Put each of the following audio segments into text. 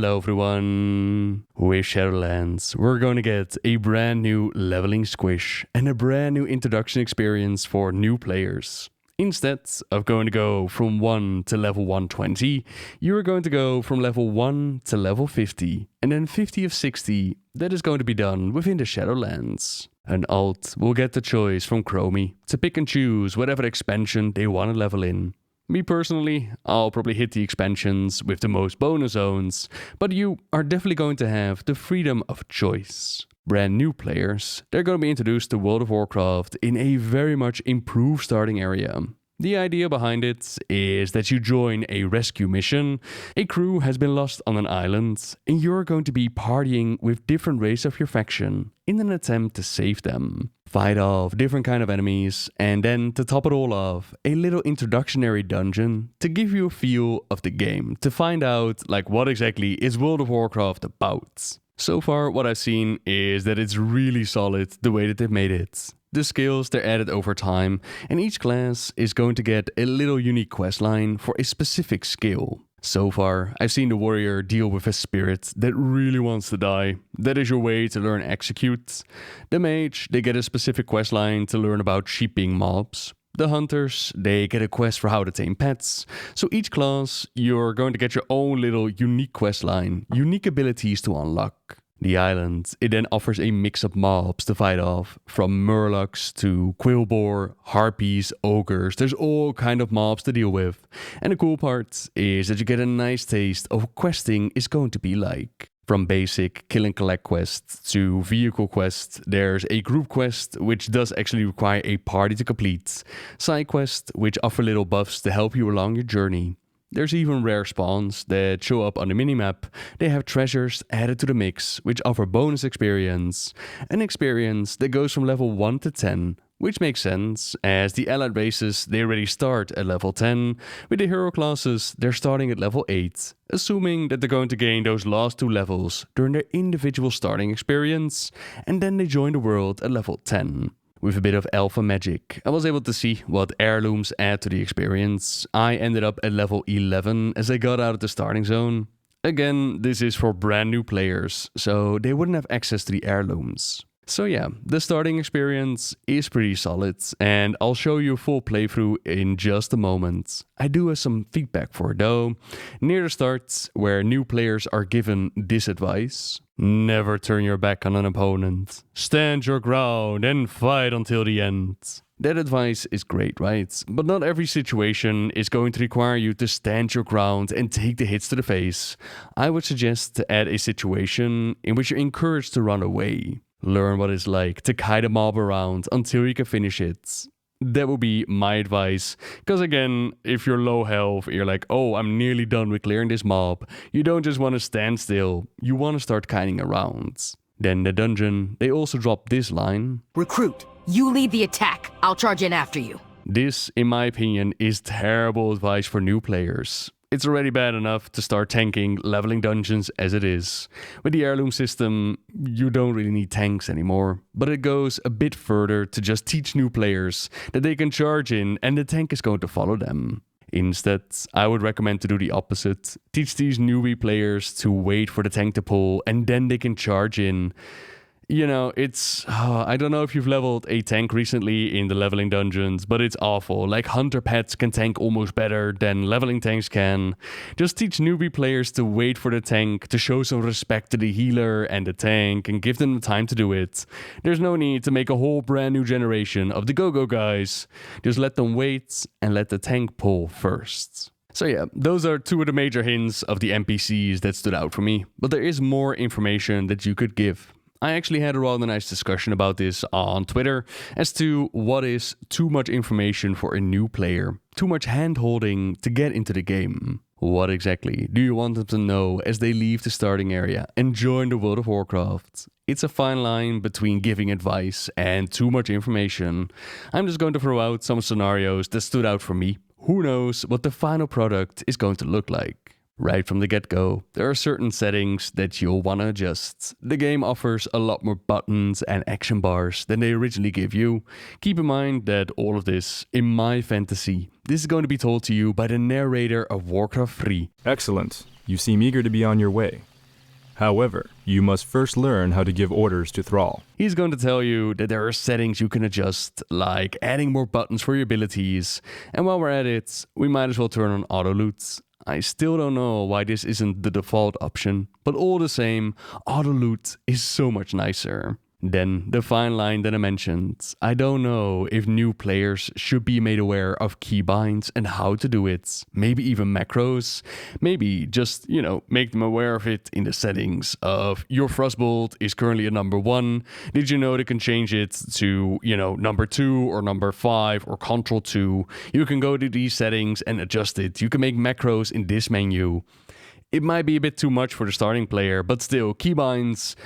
Hello everyone! With Shadowlands, we're going to get a brand new leveling squish and a brand new introduction experience for new players. Instead of going to go from 1 to level 120, you are going to go from level 1 to level 50, and then 50 of 60, that is going to be done within the Shadowlands. An alt will get the choice from Chromie to pick and choose whatever expansion they want to level in. Me personally, I'll probably hit the expansions with the most bonus zones, but you are definitely going to have the freedom of choice. Brand new players, they're going to be introduced to World of Warcraft in a very much improved starting area. The idea behind it is that you join a rescue mission, a crew has been lost on an island, and you're going to be partying with different races of your faction in an attempt to save them. Fight off different kind of enemies, and then to top it all off, a little introductory dungeon to give you a feel of the game, to find out like what exactly is World of Warcraft about. So far what I've seen is that it's really solid the way that they've made it. The skills they're added over time, and each class is going to get a little unique questline for a specific skill. So far, I've seen the warrior deal with a spirit that really wants to die. That is your way to learn execute. The mage, they get a specific questline to learn about sheeping mobs. The hunters, they get a quest for how to tame pets. So each class, you're going to get your own little unique questline, unique abilities to unlock. The island, it then offers a mix of mobs to fight off, from murlocs to quillboar, harpies, ogres. There's all kind of mobs to deal with. And the cool part is that you get a nice taste of what questing is going to be like. From basic kill and collect quests to vehicle quests, there's a group quest which does actually require a party to complete. Side quests which offer little buffs to help you along your journey. There's even rare spawns that show up on the minimap. They have treasures added to the mix, which offer bonus experience. An experience that goes from level 1 to 10, which makes sense, as the allied races, they already start at level 10. With the hero classes, they're starting at level 8, assuming that they're going to gain those last 2 levels during their individual starting experience, and then they join the world at level 10. With a bit of alpha magic, I was able to see what heirlooms add to the experience. I ended up at level 11 as I got out of the starting zone. Again, this is for brand new players, so they wouldn't have access to the heirlooms. So yeah, the starting experience is pretty solid, and I'll show you a full playthrough in just a moment. I do have some feedback for it though. Near the start, where new players are given this advice: never turn your back on an opponent. Stand your ground and fight until the end. That advice is great, right? But not every situation is going to require you to stand your ground and take the hits to the face. I would suggest to add a situation in which you're encouraged to run away. Learn what it's like to kite a mob around until you can finish it. That would be my advice. Because again, if you're low health, you're like, oh, I'm nearly done with clearing this mob. You don't just want to stand still. You want to start kiting around. Then the dungeon, they also drop this line: Recruit, you lead the attack. I'll charge in after you. This, in my opinion, is terrible advice for new players. It's already bad enough to start tanking leveling dungeons as it is. With the heirloom system, you don't really need tanks anymore. But it goes a bit further to just teach new players that they can charge in and the tank is going to follow them. Instead, I would recommend to do the opposite. Teach these newbie players to wait for the tank to pull and then they can charge in. You know, I don't know if you've leveled a tank recently in the leveling dungeons, but it's awful. Like, hunter pets can tank almost better than leveling tanks can. Just teach newbie players to wait for the tank, to show some respect to the healer and the tank, and give them the time to do it. There's no need to make a whole brand new generation of the go-go guys. Just let them wait and let the tank pull first. So yeah, those are 2 of the major hints of the NPCs that stood out for me. But there is more information that you could give. I actually had a rather nice discussion about this on Twitter as to what is too much information for a new player, too much hand-holding to get into the game. What exactly do you want them to know as they leave the starting area and join the World of Warcraft? It's a fine line between giving advice and too much information. I'm just going to throw out some scenarios that stood out for me. Who knows what the final product is going to look like? Right from the get-go, there are certain settings that you'll want to adjust. The game offers a lot more buttons and action bars than they originally give you. Keep in mind that all of this, in my fantasy, this is going to be told to you by the narrator of Warcraft 3. Excellent. You seem eager to be on your way. However, you must first learn how to give orders to Thrall. He's going to tell you that there are settings you can adjust, like adding more buttons for your abilities, and while we're at it, we might as well turn on autoloot. I still don't know why this isn't the default option, but all the same, autoloot is so much nicer. Then, the fine line that I mentioned. I don't know if new players should be made aware of keybinds and how to do it. Maybe even macros. Maybe just, make them aware of it in the settings of your frostbolt is currently a number 1. Did you know they can change it to, number 2 or number 5 or control 2? You can go to these settings and adjust it. You can make macros in this menu. It might be a bit too much for the starting player, but still, keybinds...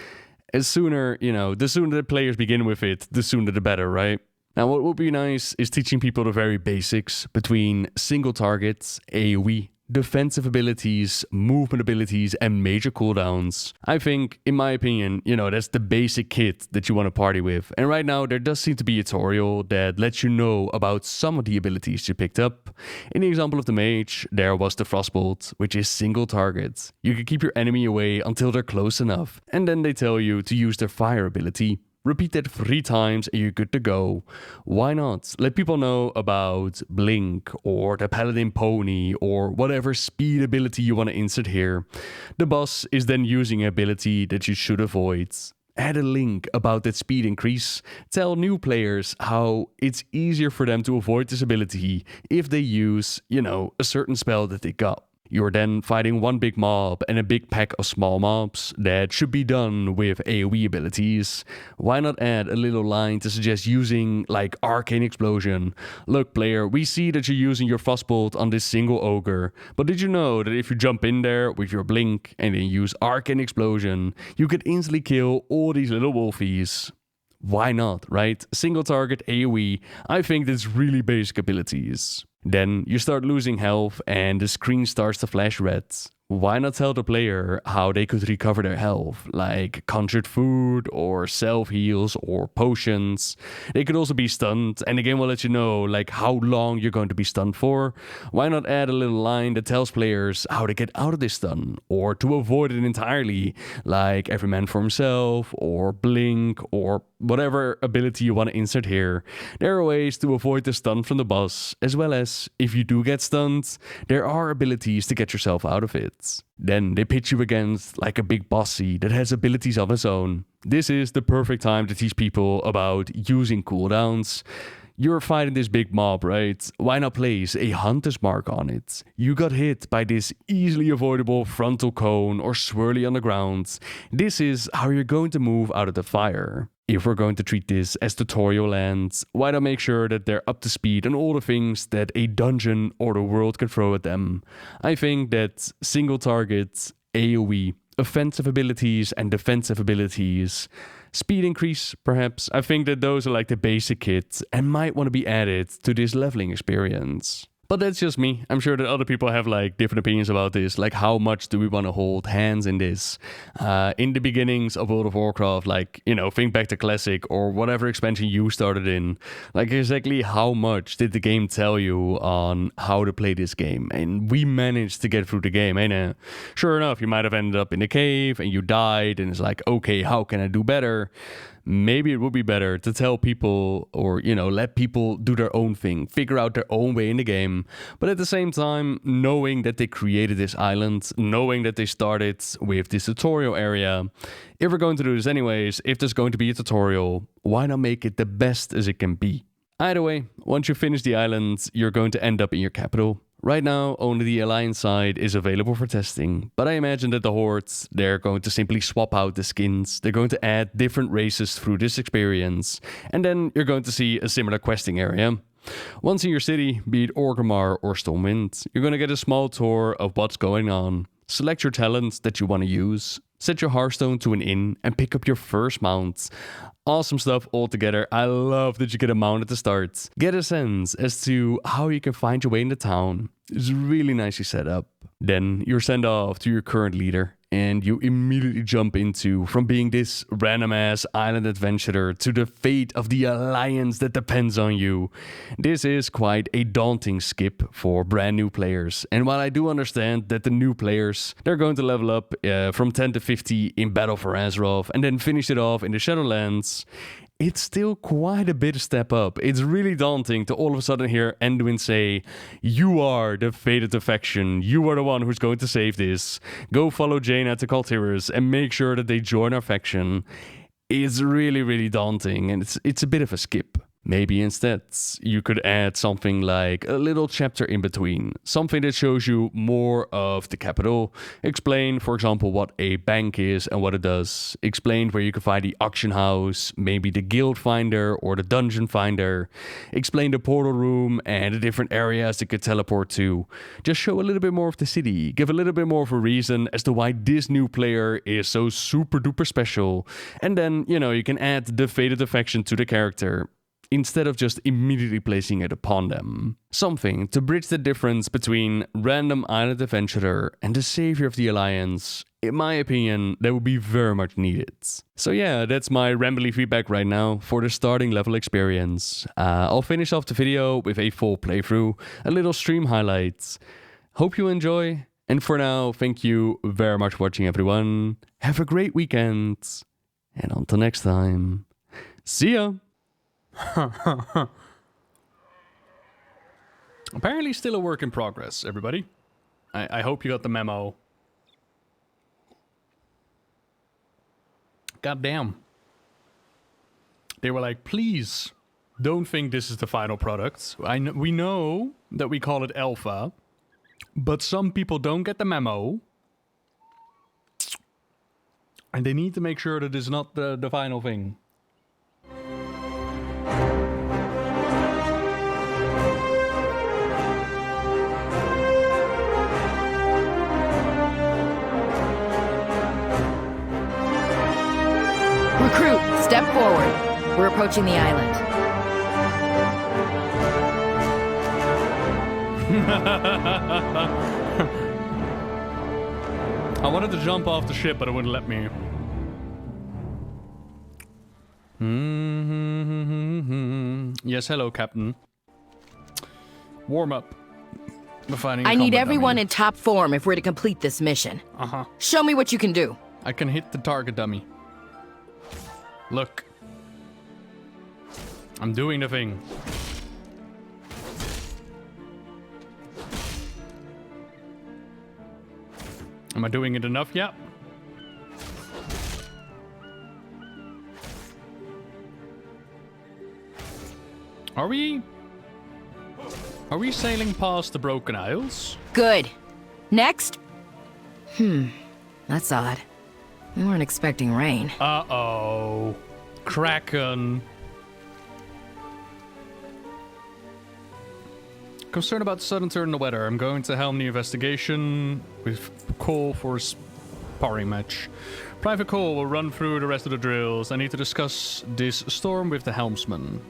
the sooner the players begin with it, the sooner the better, right? Now, what would be nice is teaching people the very basics between single targets, AoE, defensive abilities, movement abilities, and major cooldowns. I think, in my opinion, that's the basic kit that you want to party with. And right now, there does seem to be a tutorial that lets you know about some of the abilities you picked up. In the example of the mage, there was the frostbolt, which is single target. You can keep your enemy away until they're close enough. And then they tell you to use their fire ability. Repeat that 3 times and you're good to go. Why not? Let people know about Blink or the Paladin Pony or whatever speed ability you want to insert here. The boss is then using an ability that you should avoid. Add a link about that speed increase. Tell new players how it's easier for them to avoid this ability if they use, a certain spell that they got. You're then fighting one big mob and a big pack of small mobs that should be done with AoE abilities. Why not add a little line to suggest using like Arcane Explosion? Look player, we see that you're using your frostbolt on this single ogre, but did you know that if you jump in there with your blink and then use Arcane Explosion, you could instantly kill all these little wolfies? Why not, right? Single target AoE, I think that's really basic abilities. Then you start losing health and the screen starts to flash red. Why not tell the player how they could recover their health, like conjured food or self-heals or potions? They could also be stunned, and the game will let you know like how long you're going to be stunned for. Why not add a little line that tells players how to get out of this stun or to avoid it entirely, like every man for himself or blink or whatever ability you want to insert here. There are ways to avoid the stun from the boss, as well as if you do get stunned, there are abilities to get yourself out of it. Then they pitch you against like a big bossy that has abilities of its own. This is the perfect time to teach people about using cooldowns. You're fighting this big mob, right? Why not place a hunter's mark on it? You got hit by this easily avoidable frontal cone or swirly on the ground. This is how you're going to move out of the fire. If we're going to treat this as tutorial lands, why not make sure that they're up to speed on all the things that a dungeon or the world can throw at them? I think that single targets, AoE, offensive abilities and defensive abilities, speed increase perhaps, I think that those are like the basic kits and might want to be added to this leveling experience. But that's just me. I'm sure that other people have like different opinions about this. Like how much do we want to hold hands in this? In the beginnings of World of Warcraft, like, think back to Classic or whatever expansion you started in. Like exactly how much did the game tell you on how to play this game? And we managed to get through the game. And sure enough, you might have ended up in a cave and you died. And it's like, okay, how can I do better? Maybe it would be better to tell people or, let people do their own thing, figure out their own way in the game. But at the same time, knowing that they created this island, knowing that they started with this tutorial area, if we're going to do this anyways, if there's going to be a tutorial, why not make it the best as it can be? Either way, once you finish the island, you're going to end up in your capital. Right now, only the Alliance side is available for testing, but I imagine that the Hordes, they're going to simply swap out the skins, they're going to add different races through this experience, and then you're going to see a similar questing area. Once in your city, be it Orgrimmar or Stormwind, you're going to get a small tour of what's going on. Select your talents that you want to use, set your Hearthstone to an inn, and pick up your first mount. Awesome stuff altogether. I love that you get a mount at the start. Get a sense as to how you can find your way in the town. It's really nicely set up. Then you're sent off to your current leader, and you immediately jump into from being this random ass island adventurer to the fate of the alliance that depends on you. This is quite a daunting skip for brand new players. And while I do understand that the new players, they're going to level up from 10 to 50 in Battle for Azeroth and then finish it off in the Shadowlands, it's still quite a bit of step up. It's really daunting to all of a sudden hear Anduin say, "You are the fated defection. You are the one who's going to save this. Go follow Jaina to Kaltiris and make sure that they join our faction." It's really, really daunting, and it's a bit of a skip. Maybe instead you could add something like a little chapter in between, something that shows you more of the capital, explain, for example, what a bank is and what it does, explain where you can find the auction house, maybe the guild finder or the dungeon finder, explain the portal room and the different areas you could teleport to. Just show a little bit more of the city, give a little bit more of a reason as to why this new player is so super duper special, and then, you can add the fated affection to the character, instead of just immediately placing it upon them. Something to bridge the difference between random island adventurer and the savior of the alliance. In my opinion, that would be very much needed. So yeah, that's my rambly feedback right now for the starting level experience. I'll finish off the video with a full playthrough, a little stream highlights. Hope you enjoy, and for now, thank you very much for watching, everyone. Have a great weekend, and until next time, see ya! Apparently still a work in progress, everybody. I hope you got the memo. God damn. They were like, please, don't think this is the final product. We know that we call it alpha, but some people don't get the memo. And they need to make sure that it's not the final thing. Recruit, step forward. We're approaching the island. I wanted to jump off the ship, but it wouldn't let me. Yes, hello, Captain. Warm up. I need everyone in top form if we're to complete this mission. Show me what you can do. I can hit the target dummy. Look. I'm doing the thing. Am I doing it enough? Yeah. Are we sailing past the Broken Isles? Good. Next? That's odd. We weren't expecting rain. Uh-oh. Kraken. Concerned about the sudden turn in the weather. I'm going to helm the investigation with Cole for a sparring match. Private Cole will run through the rest of the drills. I need to discuss this storm with the helmsman.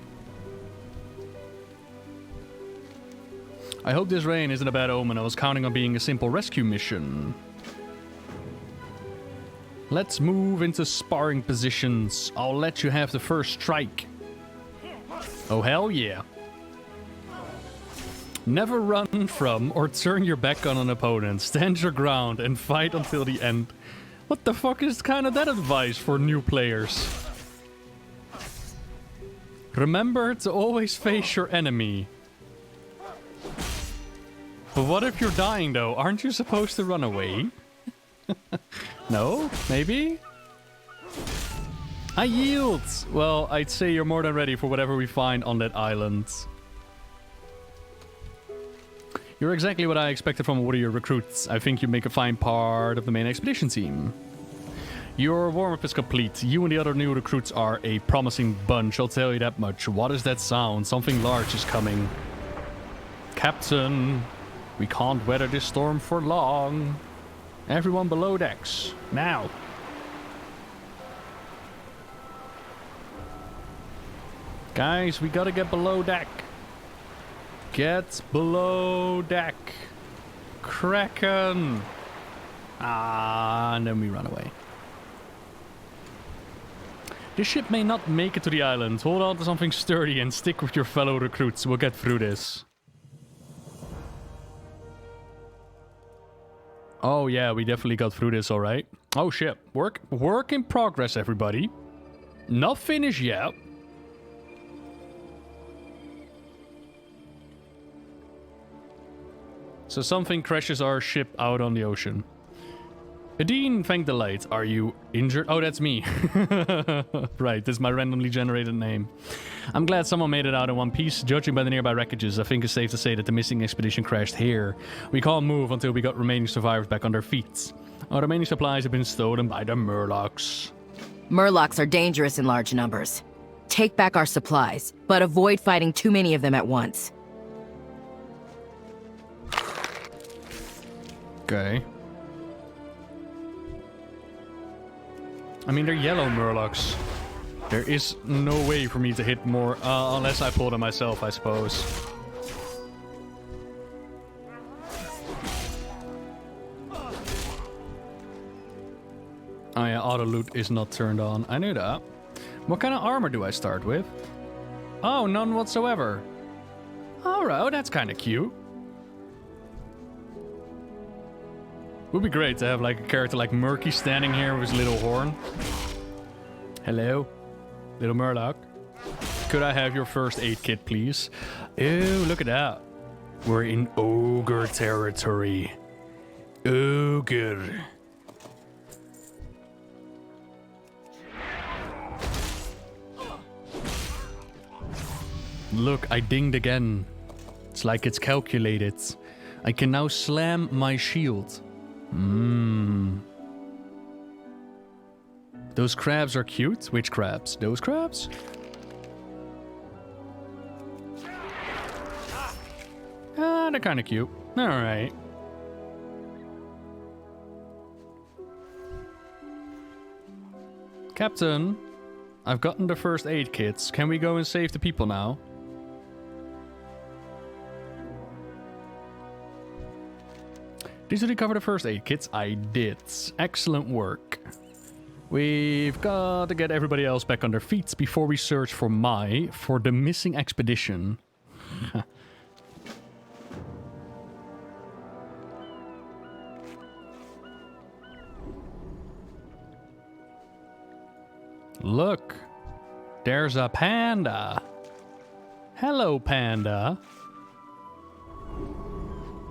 I hope this rain isn't a bad omen. I was counting on being a simple rescue mission. Let's move into sparring positions. I'll let you have the first strike. Oh, hell yeah. Never run from or turn your back on an opponent. Stand your ground and fight until the end. What the fuck is kind of that advice for new players? Remember to always face your enemy. But what if you're dying though? Aren't you supposed to run away? No? Maybe? I yield! Well, I'd say you're more than ready for whatever we find on that island. You're exactly what I expected from one of your recruits. I think you make a fine part of the main expedition team. Your warm-up is complete. You and the other new recruits are a promising bunch, I'll tell you that much. What is that sound? Something large is coming. Captain, we can't weather this storm for long. Everyone below decks, now. Guys, we gotta get below deck. Get below deck. Kraken. And then we run away. This ship may not make it to the island. Hold on to something sturdy and stick with your fellow recruits. We'll get through this. Oh yeah, we definitely got through this, alright. Oh shit. Work in progress, everybody. Not finished yet. So something crashes our ship out on the ocean. Adine, thank the light. Are you injured? Oh, that's me. Right, this is my randomly generated name. I'm glad someone made it out in one piece. Judging by the nearby wreckages, I think it's safe to say that the missing expedition crashed here. We can't move until we got remaining survivors back on their feet. Our remaining supplies have been stolen by the Murlocs. Murlocs are dangerous in large numbers. Take back our supplies, but avoid fighting too many of them at once. Okay. I mean, they're yellow Murlocs. There is no way for me to hit more, unless I pull them myself, I suppose. Oh yeah, autoloot is not turned on. I knew that. What kind of armor do I start with? Oh, none whatsoever. Alright, that's kind of cute. Would be great to have like a character like Murky standing here with his little horn. Hello, little Murloc. Could I have your first aid kit, please? Ew, look at that. We're in ogre territory. Ogre. Look, I dinged again. It's like it's calculated. I can now slam my shield. Those crabs are cute. Which crabs? Those crabs? Ah, they're kind of cute. Alright. Captain, I've gotten the first aid kits. Can we go and save the people now? Did you recover the first aid kits? I did. Excellent work. We've got to get everybody else back on their feet before we search for the missing expedition. Look, there's a panda. Hello, panda.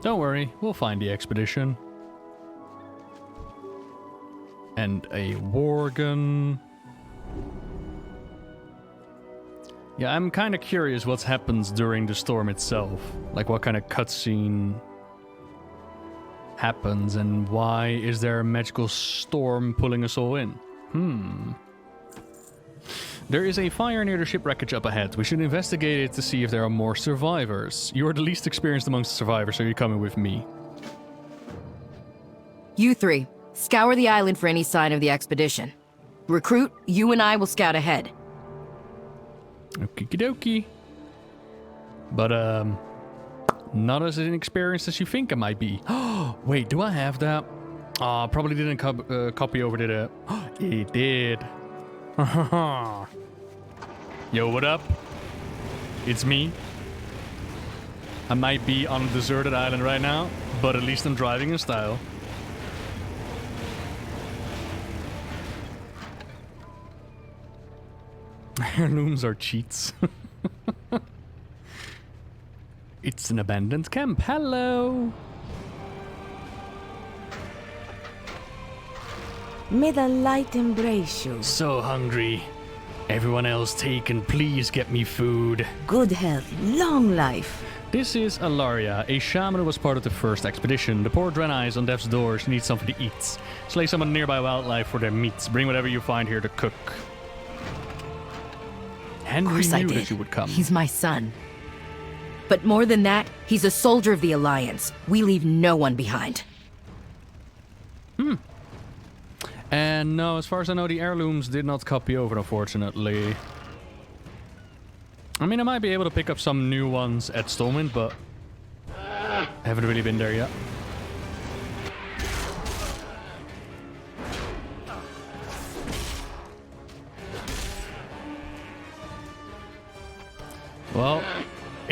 Don't worry, we'll find the expedition. And a worgen. Yeah, I'm kind of curious what happens during the storm itself. Like what kind of cutscene happens and why is there a magical storm pulling us all in? There is a fire near the ship wreckage up ahead. We should investigate it to see if there are more survivors. You are the least experienced amongst the survivors, so you're coming with me. You three, scour the island for any sign of the expedition. Recruit, you and I will scout ahead. Okie dokie. But, not as inexperienced as you think I might be. Wait, do I have that? Probably didn't copy over, did it? It did. Yo, what up? It's me. I might be on a deserted island right now, but at least I'm driving in style. Heirlooms are cheats. It's an abandoned camp. Hello! May the light embrace you. So hungry. Everyone else taken, please get me food. Good health, long life. This is Alaria, a shaman who was part of the first expedition. The poor Draenei is on death's door. She needs something to eat. Slay some of the nearby wildlife for their meats. Bring whatever you find here to cook. Henry Of course I knew did. that you would come. He's my son. But more than that, he's a soldier of the Alliance. We leave no one behind. And no, as far as I know, the heirlooms did not copy over, unfortunately. I mean, I might be able to pick up some new ones at Stormwind, but I haven't really been there yet.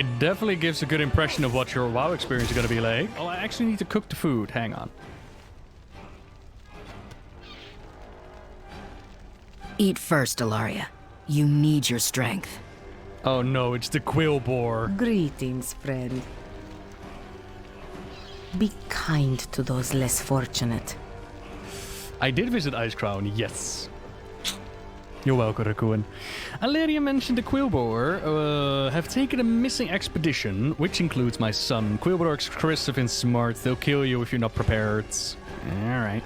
It definitely gives a good impression of what your WoW experience is going to be like. Oh, I actually need to cook the food. Hang on. Eat first, Ilaria. You need your strength. Oh no, it's the quill boar. Greetings, friend. Be kind to those less fortunate. I did visit Ice Crown, yes. You're welcome, Raccoon. Alaria mentioned the Quillboar have taken a missing expedition, which includes my son. Quillboar are aggressive and smart. They'll kill you if you're not prepared. Alright.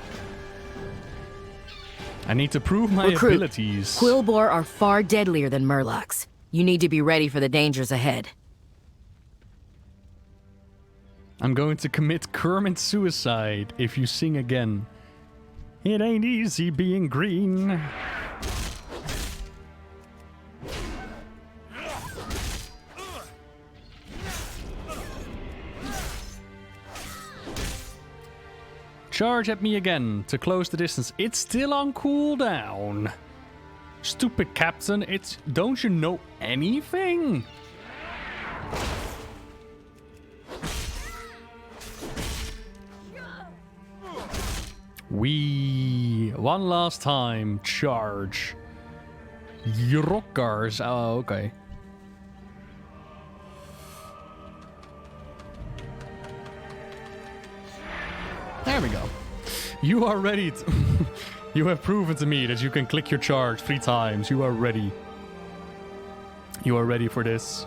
I need to prove my abilities. Quillboar are far deadlier than Murlocs. You need to be ready for the dangers ahead. I'm going to commit Kermit suicide if you sing again. It ain't easy being green. Charge at me again to close the distance. It's still on cooldown. Stupid captain, don't you know anything? One last time. Charge. Rockars. Oh, okay. There we go. You are ready. You have proven to me that you can click your charge 3 times. You are ready. You are ready for this.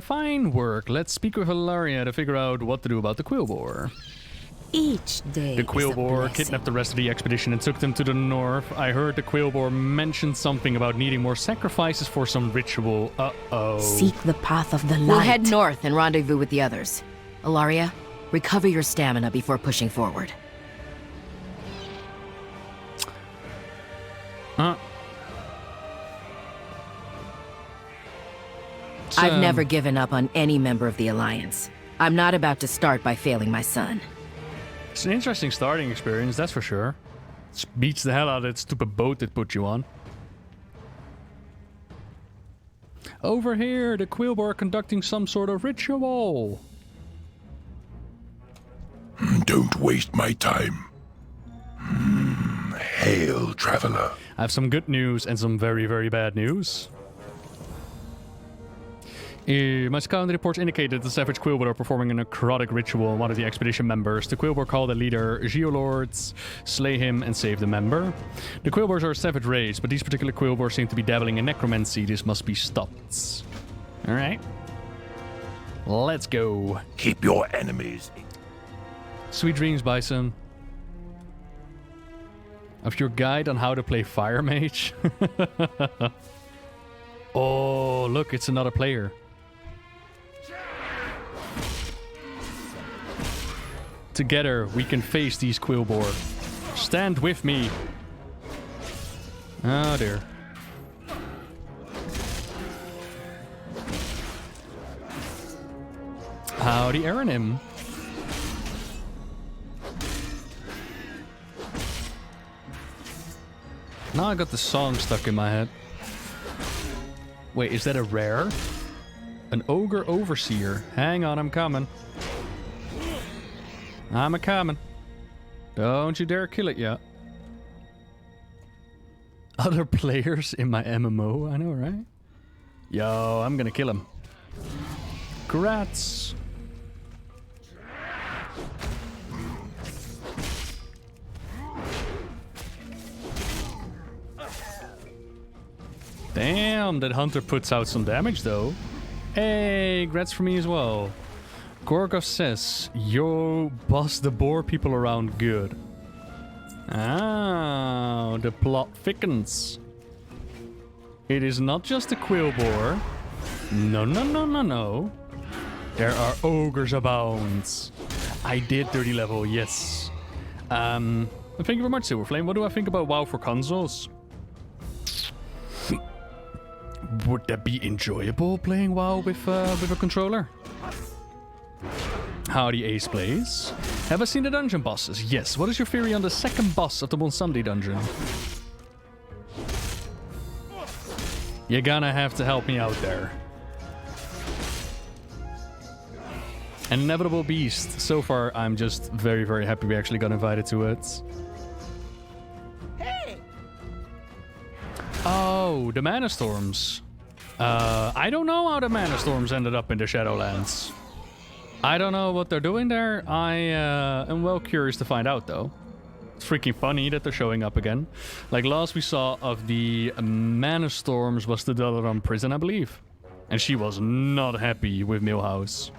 Fine work. Let's speak with Ilaria to figure out what to do about the Quillboar. Each day The is a Quillboar blessing. kidnapped the rest of the expedition and took them to the north. I heard the Quillboar mention something about needing more sacrifices for some ritual. Uh-oh. Seek the path of the light. We'll head north and rendezvous with the others. Ilaria, recover your stamina before pushing forward. I've never given up on any member of the Alliance. I'm not about to start by failing my son. It's an interesting starting experience, that's for sure. It beats the hell out of that stupid boat it put you on. Over here, the Quillboar are conducting some sort of ritual. Don't waste my time. Hail, traveler. I have some good news and some very, very bad news. My scouting reports indicated the savage Quillboar are performing a necrotic ritual on one of the expedition members. The Quillboar call the leader Geolords, slay him, and save the member. The Quillboars are a savage race, but these particular Quillboars seem to be dabbling in necromancy. This must be stopped. Alright. Let's go. Keep your enemies. Sweet dreams, Bison. Of your guide on how to play Fire Mage. Oh, look, it's another player. Together, we can face these Quillboar. Stand with me. Oh, dear. Howdy, Aranim. Now I got the song stuck in my head. Wait, is that a rare? An Ogre Overseer. Hang on, I'm coming. I'm a-coming. Don't you dare kill it yet. Other players in my MMO, I know, right? Yo, I'm gonna kill him. Grats. Damn, that hunter puts out some damage though. Hey, grats for me as well. Gorgov says, yo, boss the boar people around good. Ah, the plot thickens. It is not just a Quillboar. No, no, no, no, no. There are ogres abound. I did 30 level, yes. Thank you very much, Silverflame. What do I think about WoW for consoles? Would that be enjoyable playing WoW with a controller? Howdy, Ace Plays. Have I seen the dungeon bosses? Yes. What is your theory on the second boss of the Bonsandi dungeon? You're gonna have to help me out there. An inevitable beast. So far, I'm just very, very happy we actually got invited to it. Hey! Oh, the Mana Storms. I don't know how the Mana Storms ended up in the Shadowlands. I don't know what they're doing there. I am well curious to find out, though. It's freaking funny that they're showing up again. Like, last we saw of the Mana Storms was the Dalaran prison, I believe. And she was not happy with Millhouse.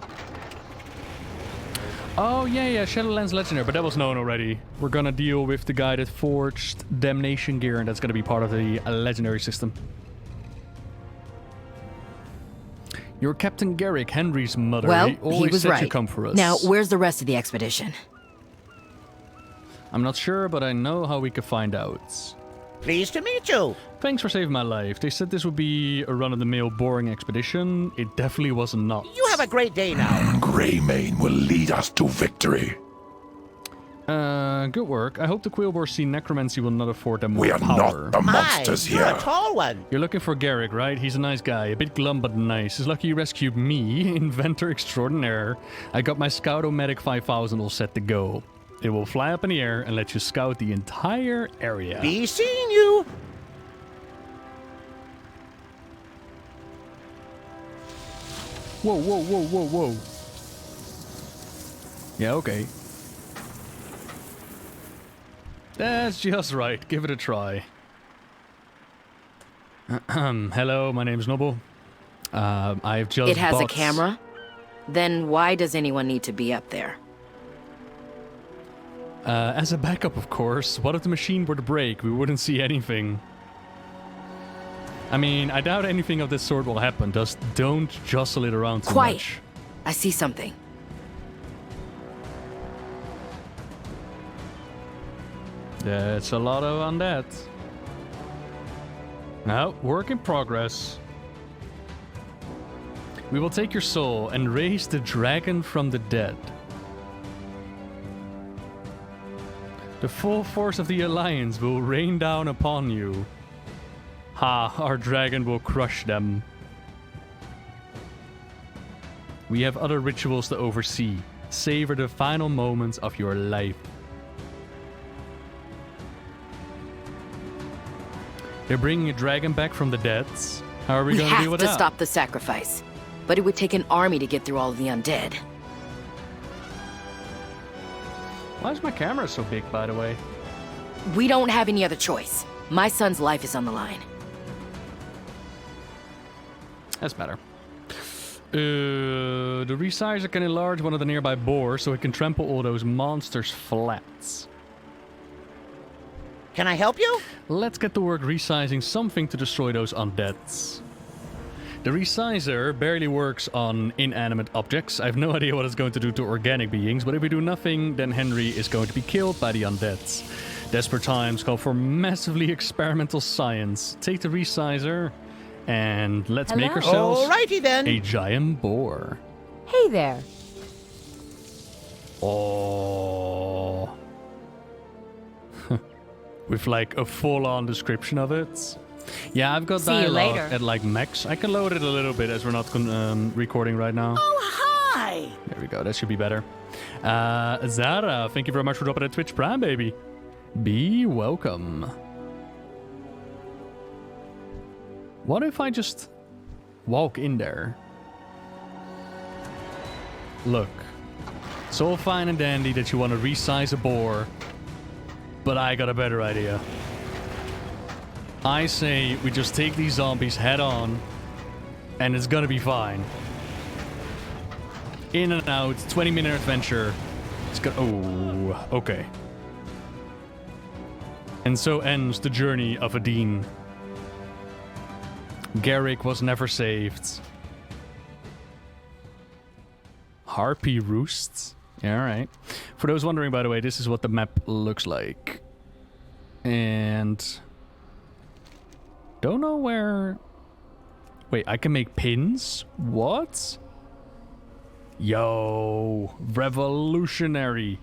Oh, yeah, Shadowlands Legendary, but that was known already. We're gonna deal with the guy that forged Damnation gear, and that's gonna be part of the Legendary system. You're Captain Garrick, Henry's mother. Well, he always he was said right. you'd come for us. Now, where's the rest of the expedition? I'm not sure, but I know how we could find out. Pleased to meet you. Thanks for saving my life. They said this would be a run-of-the-mill boring expedition. It definitely was not. You have a great day now. Greymane will lead us to victory. Good work. I hope the Quillbors see necromancy will not afford them more We are power. not the monsters You're here. a tall one. You're looking for Garrick, right? He's a nice guy. A bit glum, but nice. He's lucky he rescued me, inventor extraordinaire. I got my Scout-O-Medic 5000 all set to go. It will fly up in the air and let you scout the entire area. Be seeing you. Whoa. Yeah, okay. That's just right. Give it a try. Hello, my name's Noble. I've just It has a bought- camera? Then why does anyone need to be up there? As a backup, of course. What if the machine were to break? We wouldn't see anything. I mean, I doubt anything of this sort will happen. Just don't jostle it around too Quiet. much. I see something. That's a lot on that. Now, work in progress. We will take your soul and raise the dragon from the dead. The full force of the Alliance will rain down upon you. Ha, our dragon will crush them. We have other rituals to oversee. Savor the final moments of your life. They're bringing a dragon back from the dead. How are we We going to deal have with to that? stop the sacrifice. But it would take an army to get through all of the undead. Why is my camera so big, by the way? We don't have any other choice. My son's life is on the line. That's better. The resizer can enlarge one of the nearby boars so it can trample all those monsters flat. Can I help you? Let's get to work resizing something to destroy those undeads. The resizer barely works on inanimate objects. I have no idea what it's going to do to organic beings, but if we do nothing, then Henry is going to be killed by the undeads. Desperate times call for massively experimental science. Take the resizer and let's make ourselves Alrighty then. a giant boar. Hey there. Oh. With like a full-on description of it. Yeah, I've got See you dialogue later. at like max. I can load it a little bit as we're not recording right now. Oh, hi. There we go. That should be better. Zara, thank you very much for dropping a Twitch Prime, baby. Be welcome. What if I just walk in there? Look, it's all fine and dandy that you want to resize a boar, but I got a better idea. I say we just take these zombies head on, and it's gonna be fine. In and out, 20-minute adventure. It's gonna... Oh, okay. And so ends the journey of Adine. Garrick was never saved. Harpy roosts. Yeah, alright. For those wondering, by the way, this is what the map looks like. And... Don't know where... Wait, I can make pins? What? Yo, revolutionary.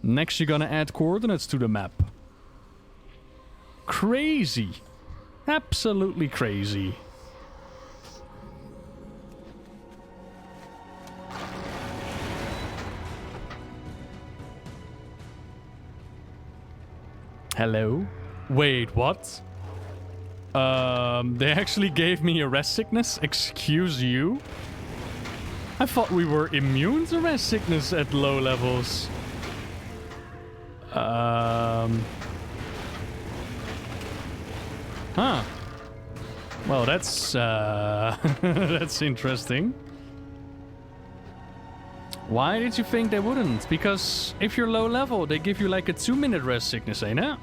Next you're gonna add coordinates to the map. Crazy. Absolutely crazy. Hello? Wait, what? They actually gave me a rest sickness? Excuse you? I thought we were immune to rest sickness at low levels. Huh. Well, that's that's interesting. Why did you think they wouldn't? Because if you're low level, they give you like a 2-minute rest sickness, ain't it?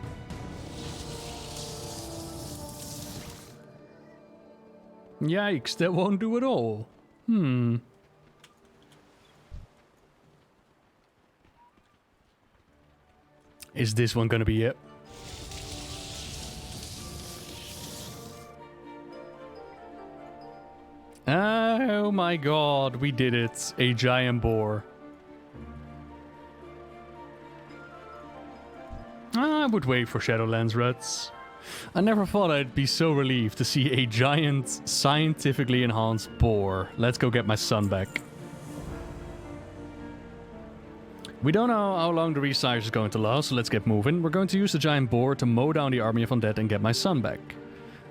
Yikes, that won't do at all. Is this one gonna be it? Oh my god, we did it. A giant boar. I would wait for Shadowlands Ruts. I never thought I'd be so relieved to see a giant, scientifically enhanced boar. Let's go get my son back. We don't know how long the resize is going to last, so let's get moving. We're going to use the giant boar to mow down the army of undead and get my son back.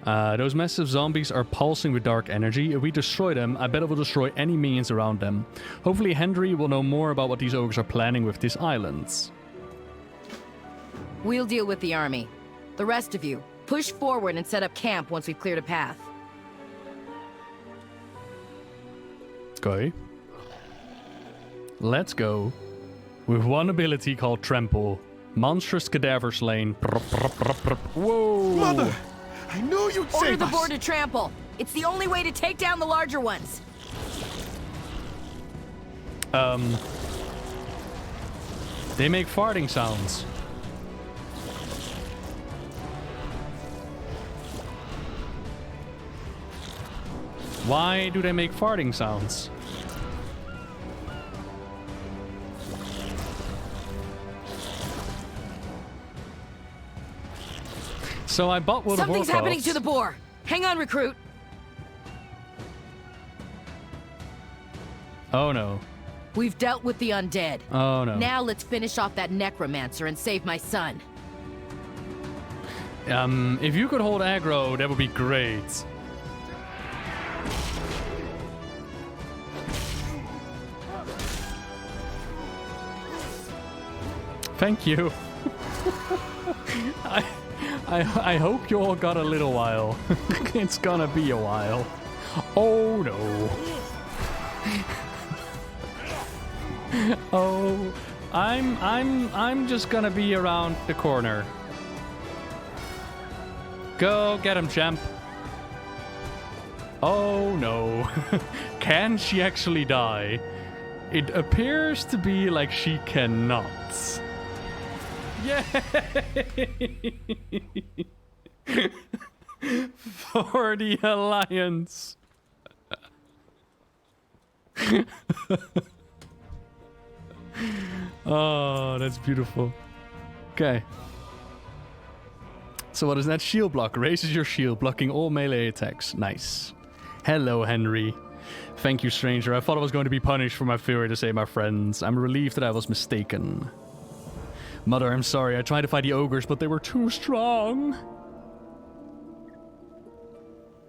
Those massive zombies are pulsing with dark energy. If we destroy them, I bet it will destroy any minions around them. Hopefully Henry will know more about what these ogres are planning with this island. We'll deal with the army. The rest of you, push forward and set up camp once we've cleared a path. Okay. Let's go. With one ability called Trample. Monstrous cadaver slain. Whoa! Mother! I knew you'd Order save the us! boar to trample. It's the only way to take down the larger ones. They make farting sounds. Why do they make farting sounds? So I bought World of Warcraft. Something's happening to the boar. Hang on, recruit. Oh no. We've dealt with the undead. Oh no. Now let's finish off that necromancer and save my son. If you could hold aggro, that would be great. Thank you. I hope you all got a little while. It's gonna be a while. Oh no. Oh, I'm just gonna be around the corner. Go get him, champ. Oh no. Can she actually die? It appears to be like she cannot. Yay! For the Alliance. Oh, that's beautiful. Okay. So what is that? Shield block. Raises your shield, blocking all melee attacks. Nice. Hello, Henry. Thank you, stranger. I thought I was going to be punished for my failure to save my friends. I'm relieved that I was mistaken. Mother, I'm sorry. I tried to fight the ogres, but they were too strong.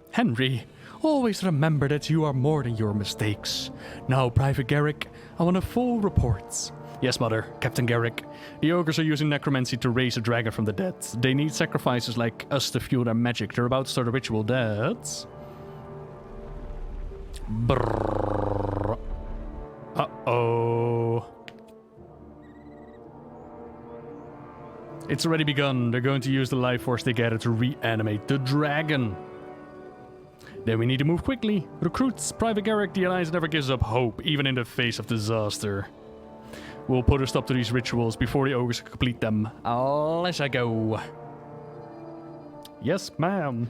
Henry, always remember that you are more than your mistakes. Now, Private Garrick, I want a full report. Yes, Mother. Captain Garrick. The ogres are using necromancy to raise a dragon from the dead. They need sacrifices like us to fuel their magic. They're about to start a ritual that... Brrr. Uh-oh. It's already begun. They're going to use the life force they gather to reanimate the dragon. Then we need to move quickly. Recruits, Private Garrick, the Alliance never gives up hope, even in the face of disaster. We'll put a stop to these rituals before the ogres complete them. Let's go. Yes, ma'am.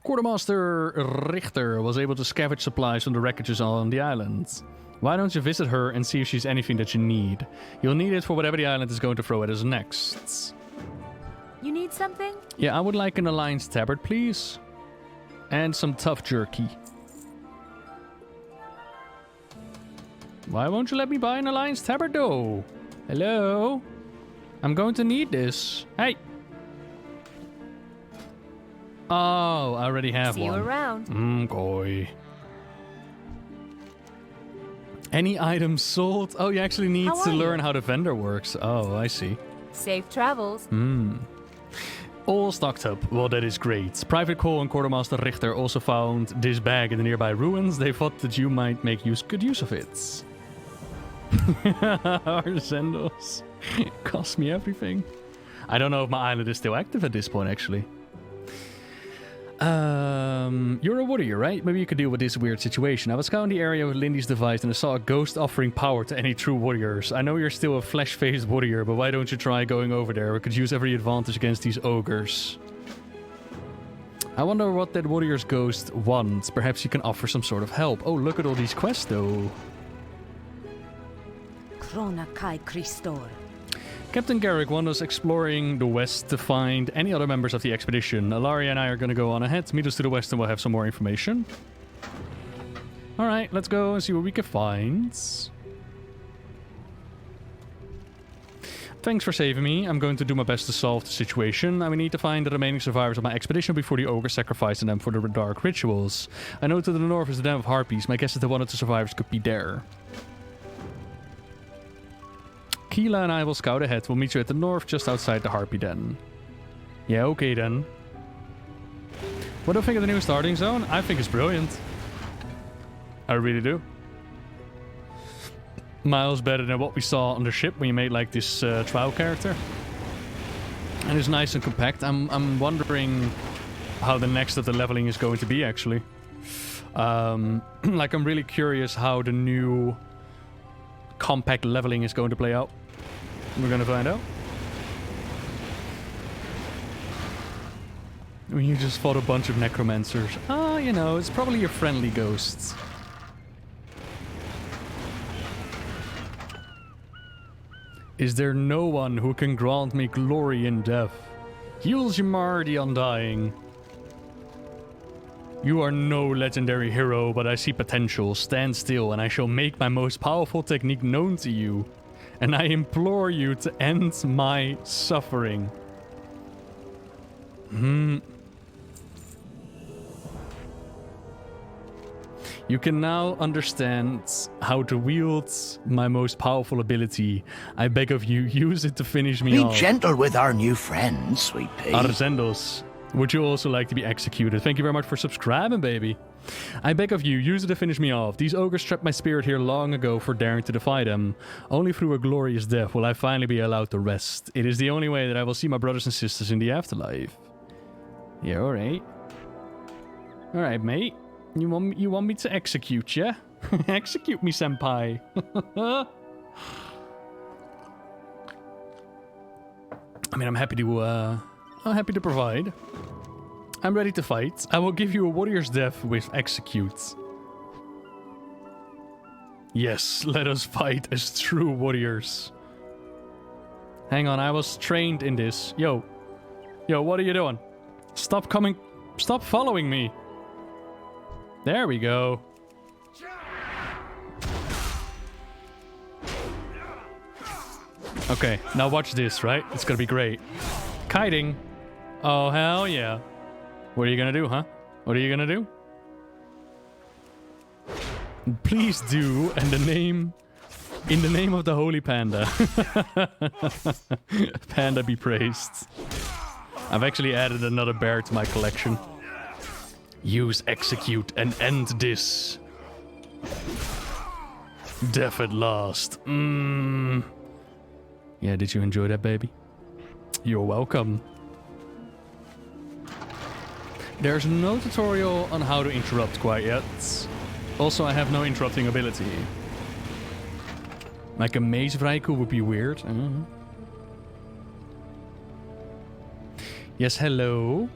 Quartermaster Richter was able to scavenge supplies from the wreckages on the island. Why don't you visit her and see if she's anything that you need? You'll need it for whatever the island is going to throw at us next. You need something? Yeah, I would like an Alliance tabard, please. And some tough jerky. Why won't you let me buy an Alliance tabard though? Hello? I'm going to need this. Hey! Oh, I already have See you one. around. Koi. Any items sold? Oh, you actually need How to are you? learn how the vendor works. Oh, I see. Safe travels. All stocked up. Well, that is great. Private Cole and Quartermaster Richter also found this bag in the nearby ruins. They thought that you might make good use of it. Arsendos. Cost me everything. I don't know if my island is still active at this point, actually. You're a warrior, right? Maybe you could deal with this weird situation. I was scouting the area with Lindy's device and I saw a ghost offering power to any true warriors. I know you're still a flesh-faced warrior, but why don't you try going over there? We could use every advantage against these ogres. I wonder what that warrior's ghost wants. Perhaps you can offer some sort of help. Oh, look at all these quests, though. Krona Kai Christor. Captain Garrick wants us exploring the west to find any other members of the expedition. Alaria and I are going to go on ahead. Meet us to the west and we'll have some more information. Alright, let's go and see what we can find. Thanks for saving me. I'm going to do my best to solve the situation. I will need to find the remaining survivors of my expedition before the ogre sacrificing them for the dark rituals. I know to the north is the Den of Harpies. My guess is that one of the survivors could be there. Keela and I will scout ahead. We'll meet you at the north, just outside the Harpy Den. Yeah, okay then. What do you think of the new starting zone? I think it's brilliant. I really do. Miles better than what we saw on the ship when you made like this trial character. And it's nice and compact. I'm wondering how the next of the leveling is going to be, actually. Like, I'm really curious how the new compact leveling is going to play out. We're gonna find out. When you just fought a bunch of necromancers. Ah, you know, it's probably your friendly ghosts. Is there no one who can grant me glory in death? Yul'jimar the Undying. You are no legendary hero, but I see potential. Stand still, and I shall make my most powerful technique known to you. And I implore you to end my suffering. You can now understand how to wield my most powerful ability. I beg of you, use it to finish me off. Be gentle with our new friend, sweet pea. Arsendos, would you also like to be executed? Thank you very much for subscribing, baby. I beg of you, use it to finish me off. These ogres trapped my spirit here long ago for daring to defy them. Only through a glorious death will I finally be allowed to rest. It is the only way that I will see my brothers and sisters in the afterlife. Yeah, alright. Alright, mate. You want me to execute ya? Execute me, senpai. I mean, I'm happy to provide. I'm ready to fight. I will give you a warrior's death with execute. Yes, let us fight as true warriors. Hang on, I was trained in this. Yo, what are you doing? Stop following me. There we go. Okay, now watch this, right? It's gonna be great. Kiting. Oh, hell yeah. What are you gonna do, huh? What are you gonna do? Please do, in the name of the Holy Panda. Panda be praised. I've actually added another bear to my collection. Use execute and end this. Death at last. Yeah, did you enjoy that, baby? You're welcome. There's no tutorial on how to interrupt quite yet. Also, I have no interrupting ability. Like a maze Vraiku would be weird. Yes, hello.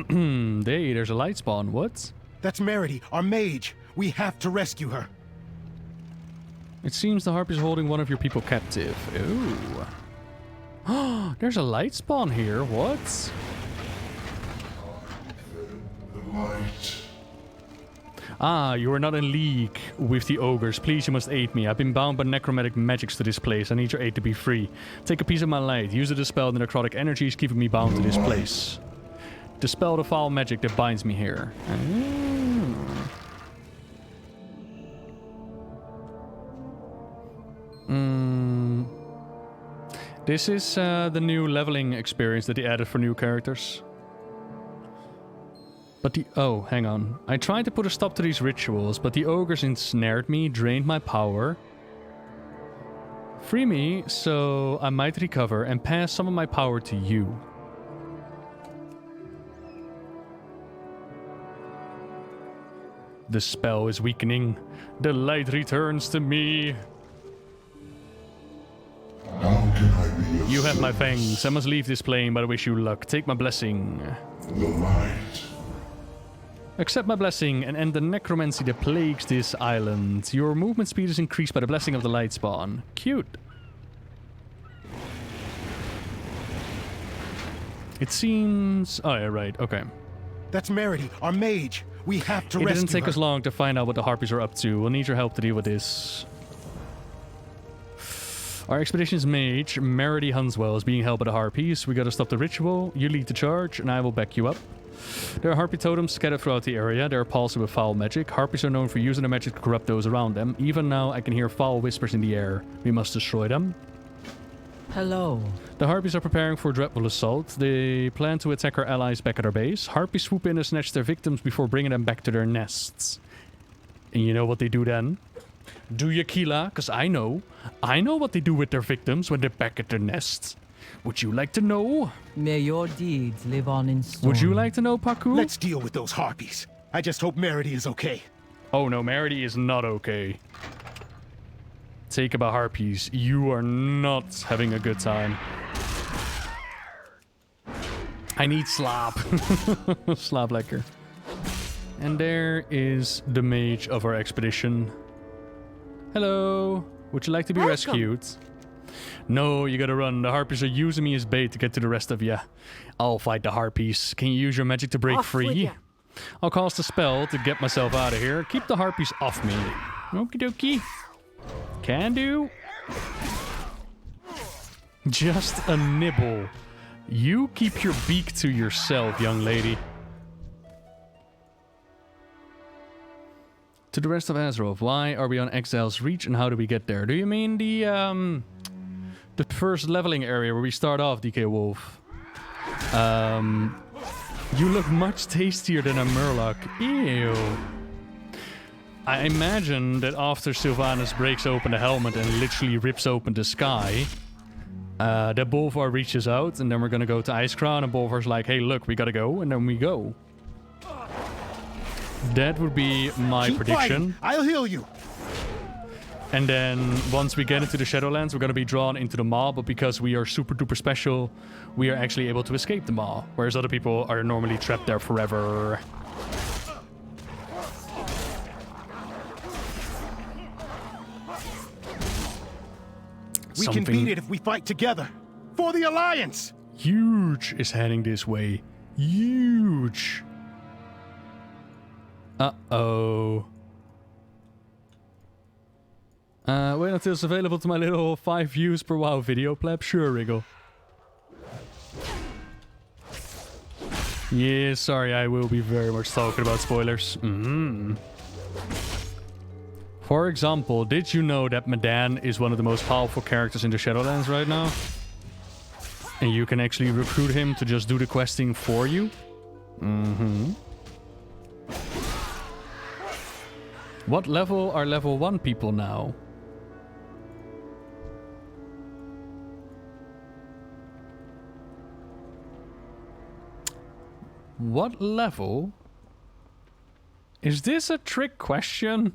Hey, there's a light spawn. What? That's Meredy, our mage. We have to rescue her. It seems the harp is holding one of your people captive. Ooh. Oh, there's a light spawn here. What? Ah, you are not in league with the ogres. Please, you must aid me. I've been bound by necromantic magics to this place. I need your aid to be free. Take a piece of my light. Use it to dispel the necrotic energies keeping me bound to this place. Dispel the foul magic that binds me here. This is the new leveling experience that they added for new characters. But oh, hang on. I tried to put a stop to these rituals, but the ogres ensnared me, drained my power. Free me, so I might recover and pass some of my power to you. The spell is weakening. The light returns to me. How can I be of You have my service? fangs. I must leave this plane, but I wish you luck. Take my blessing. The light. Accept my blessing and end the necromancy that plagues this island. Your movement speed is increased by the blessing of the light spawn. Cute. It seems... Oh, yeah, right. Okay. That's Meredy, our mage. We have to It rescue didn't take her. us long to find out what the Harpies are up to. We'll need your help to deal with this. Our expedition's mage, Meredy Hunswell, is being held by the Harpies. We gotta stop the ritual. You lead the charge, and I will back you up. There are Harpy totems scattered throughout the area. They are pulsed with foul magic. Harpies are known for using their magic to corrupt those around them. Even now, I can hear foul whispers in the air. We must destroy them. Hello. The Harpies are preparing for a dreadful assault. They plan to attack our allies back at our base. Harpies swoop in and snatch their victims before bringing them back to their nests. And you know what they do then? Do you, Keela? Because I know. I know what they do with their victims when they're back at their nests. Would you like to know? May your deeds live on in storm. Would you like to know, Paku? Let's deal with those harpies. I just hope Meredy is okay. Oh no, Meredy is not okay. Take about Harpies. You are not having a good time. I need slap. Slap lekker. And there is the mage of our expedition. Hello. Would you like to be rescued? No, you gotta run. The Harpies are using me as bait to get to the rest of ya. I'll fight the Harpies. Can you use your magic to break free? I'll cast a spell to get myself out of here. Keep the Harpies off me. Okie dokie. Can do. Just a nibble. You keep your beak to yourself, young lady. To the rest of Azeroth, why are we on Exile's Reach and how do we get there? Do you mean the first leveling area where we start off, DK Wolf? You look much tastier than a Murloc. Ew. I imagine that after Sylvanas breaks open the helmet and literally rips open the sky, that Bolvar reaches out, and then we're gonna go to Icecrown, and Bolvar's like, hey, look, we gotta go, and then we go. That would be my Keep prediction. fighting. I'll heal you. And then once we get into the Shadowlands, we're gonna be drawn into the maw, but because we are super duper special, we are actually able to escape the maw, whereas other people are normally trapped there forever. We can beat it if we fight together. For the Alliance! Huge is heading this way. Huge. Uh-oh. Wait until it's available to my little 5 views per WoW video, pleb. Sure, Wriggle. Yeah, sorry, I will be very much talking about spoilers. For example, did you know that Madan is one of the most powerful characters in the Shadowlands right now? And you can actually recruit him to just do the questing for you? What level are level 1 people now? What level? Is this a trick question?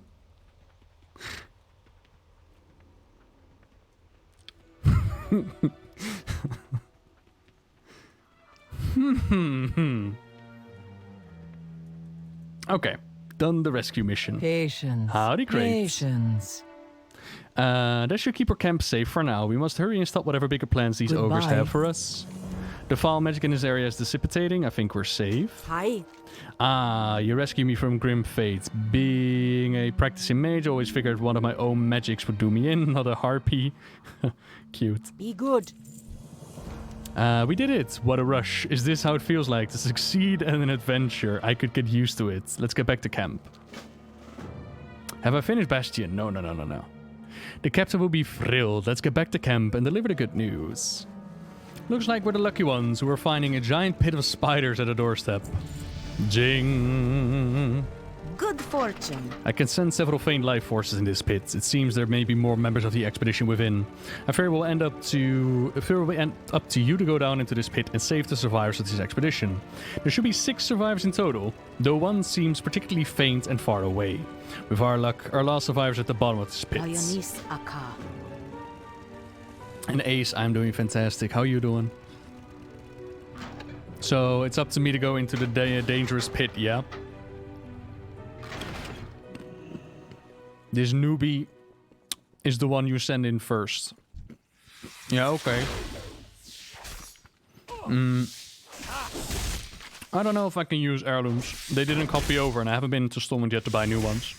Okay, done the rescue mission. Patience. Howdy, Crate. Patience. That should keep our camp safe for now. We must hurry and stop whatever bigger plans these ogres Goodbye. have for us. The foul magic in this area is dissipating. I think we're safe. Hi. Ah, you rescue me from grim fates. Being a practicing mage, I always figured one of my own magics would do me in, not a harpy. Cute. Be good. We did it. What a rush. Is this how it feels like to succeed in an adventure? I could get used to it. Let's get back to camp. Have I finished Bastion? No. The captain will be thrilled. Let's get back to camp and deliver the good news. Looks like we're the lucky ones who are finding a giant pit of spiders at the doorstep. Jing! Good fortune. I can sense several faint life forces in this pit. It seems there may be more members of the expedition within. I fear it will end up to you to go down into this pit and save the survivors of this expedition. There should be 6 survivors in total, though one seems particularly faint and far away. With our luck, our last survivors at the bottom of this pit. Ionis Aka. And Ace, I'm doing fantastic. How you doing? So it's up to me to go into the dangerous pit, yeah? This newbie is the one you send in first. Yeah, okay. I don't know if I can use heirlooms. They didn't copy over and I haven't been to Stormwind yet to buy new ones.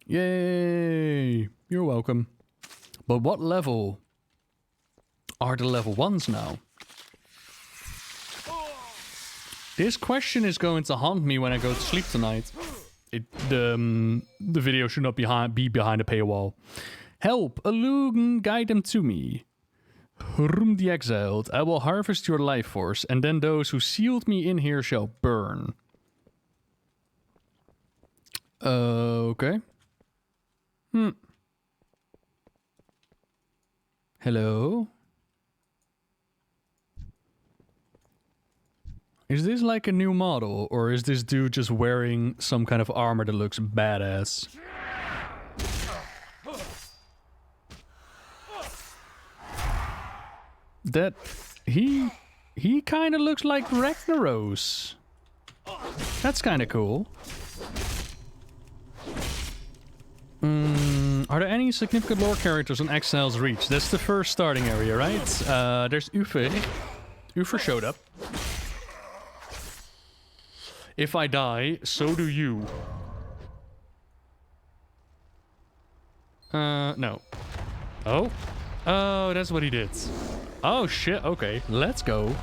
Yay! You're welcome. But what level are the level 1s now? This question is going to haunt me when I go to sleep tonight. The video should not be behind a paywall. Help! Alugun, guide them to me. Hrum the exiled. I will harvest your life force, and then those who sealed me in here shall burn. Okay. Hello? Is this like a new model, or is this dude just wearing some kind of armor that looks badass? That... He kind of looks like Ragnaros. That's kind of cool. Are there any significant lore characters on Exile's Reach? That's the first starting area, right? There's Ufer. Ufer showed up. If I die, so do you. No. Oh? Oh, that's what he did. Oh, shit. Okay, let's go.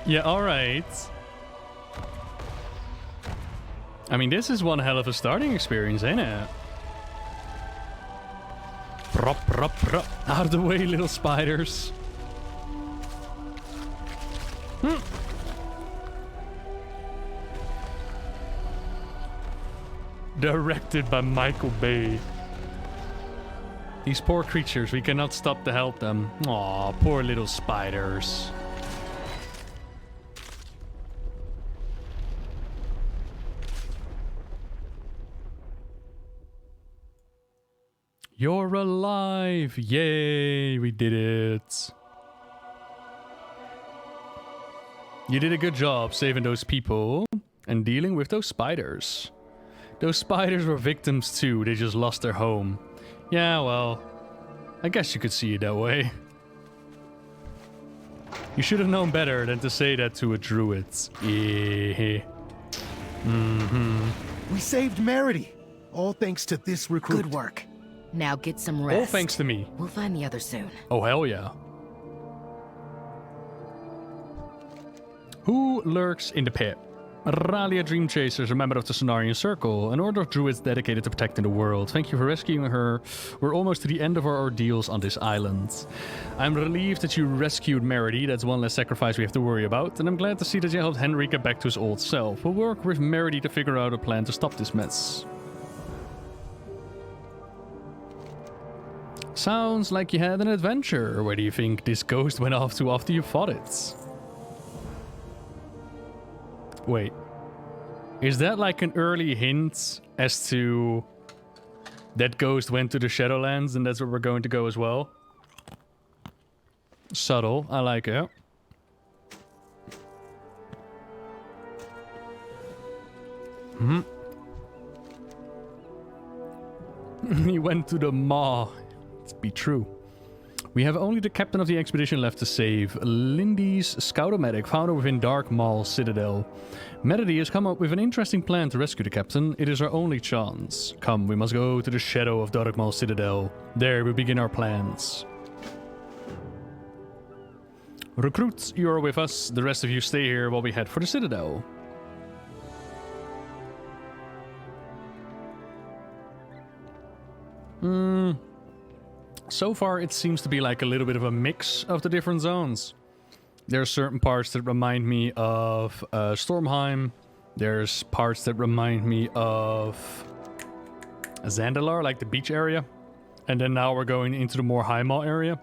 Yeah, alright. I mean, this is one hell of a starting experience, ain't it? Prop. Out of the way, little spiders. Directed by Michael Bay. These poor creatures, we cannot stop to help them. Aw, poor little spiders. You're alive! Yay, we did it. You did a good job saving those people and dealing with those spiders. Those spiders were victims too, they just lost their home. Yeah, well, I guess you could see it that way. You should have known better than to say that to a druid. Yeah. We saved Merity, all thanks to this recruit. Good work. Now get some rest. All thanks to me. We'll find the others soon. Oh, hell yeah. Who lurks in the pit? Ralia Dreamchasers, a member of the Cenarian Circle, an order of druids dedicated to protecting the world. Thank you for rescuing her. We're almost to the end of our ordeals on this island. I'm relieved that you rescued Merity. That's one less sacrifice we have to worry about. And I'm glad to see that you helped Henry get back to his old self. We'll work with Merity to figure out a plan to stop this mess. Sounds like you had an adventure. Where do you think this ghost went off to after you fought it? Wait. Is that like an early hint as to that ghost went to the Shadowlands and that's where we're going to go as well? Subtle. I like it. He went to the maw. It's be true. We have only the captain of the expedition left to save. Lindy's Scoutomatic found within Darkmaul Citadel. Melody has come up with an interesting plan to rescue the captain. It is our only chance. Come, we must go to the shadow of Darkmaul Citadel. There we begin our plans. Recruits, you are with us. The rest of you stay here while we head for the Citadel. So far, it seems to be like a little bit of a mix of the different zones. There are certain parts that remind me of Stormheim. There's parts that remind me of Zandalar, like the beach area. And then now we're going into the more Highmaul area.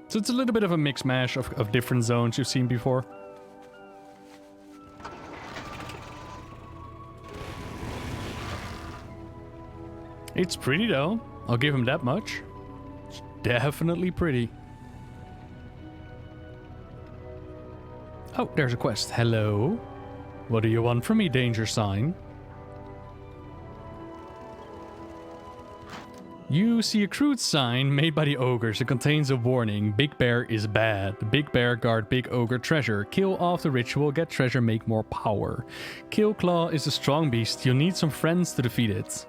So it's a little bit of a mix mash of different zones you've seen before. It's pretty though. I'll give him that much. It's definitely pretty. Oh, there's a quest. Hello. What do you want from me, danger sign? You see a crude sign made by the ogres. It contains a warning. Big bear is bad. Big bear guard big ogre treasure. Kill off the ritual, get treasure, make more power. Kill claw is a strong beast. You'll need some friends to defeat it.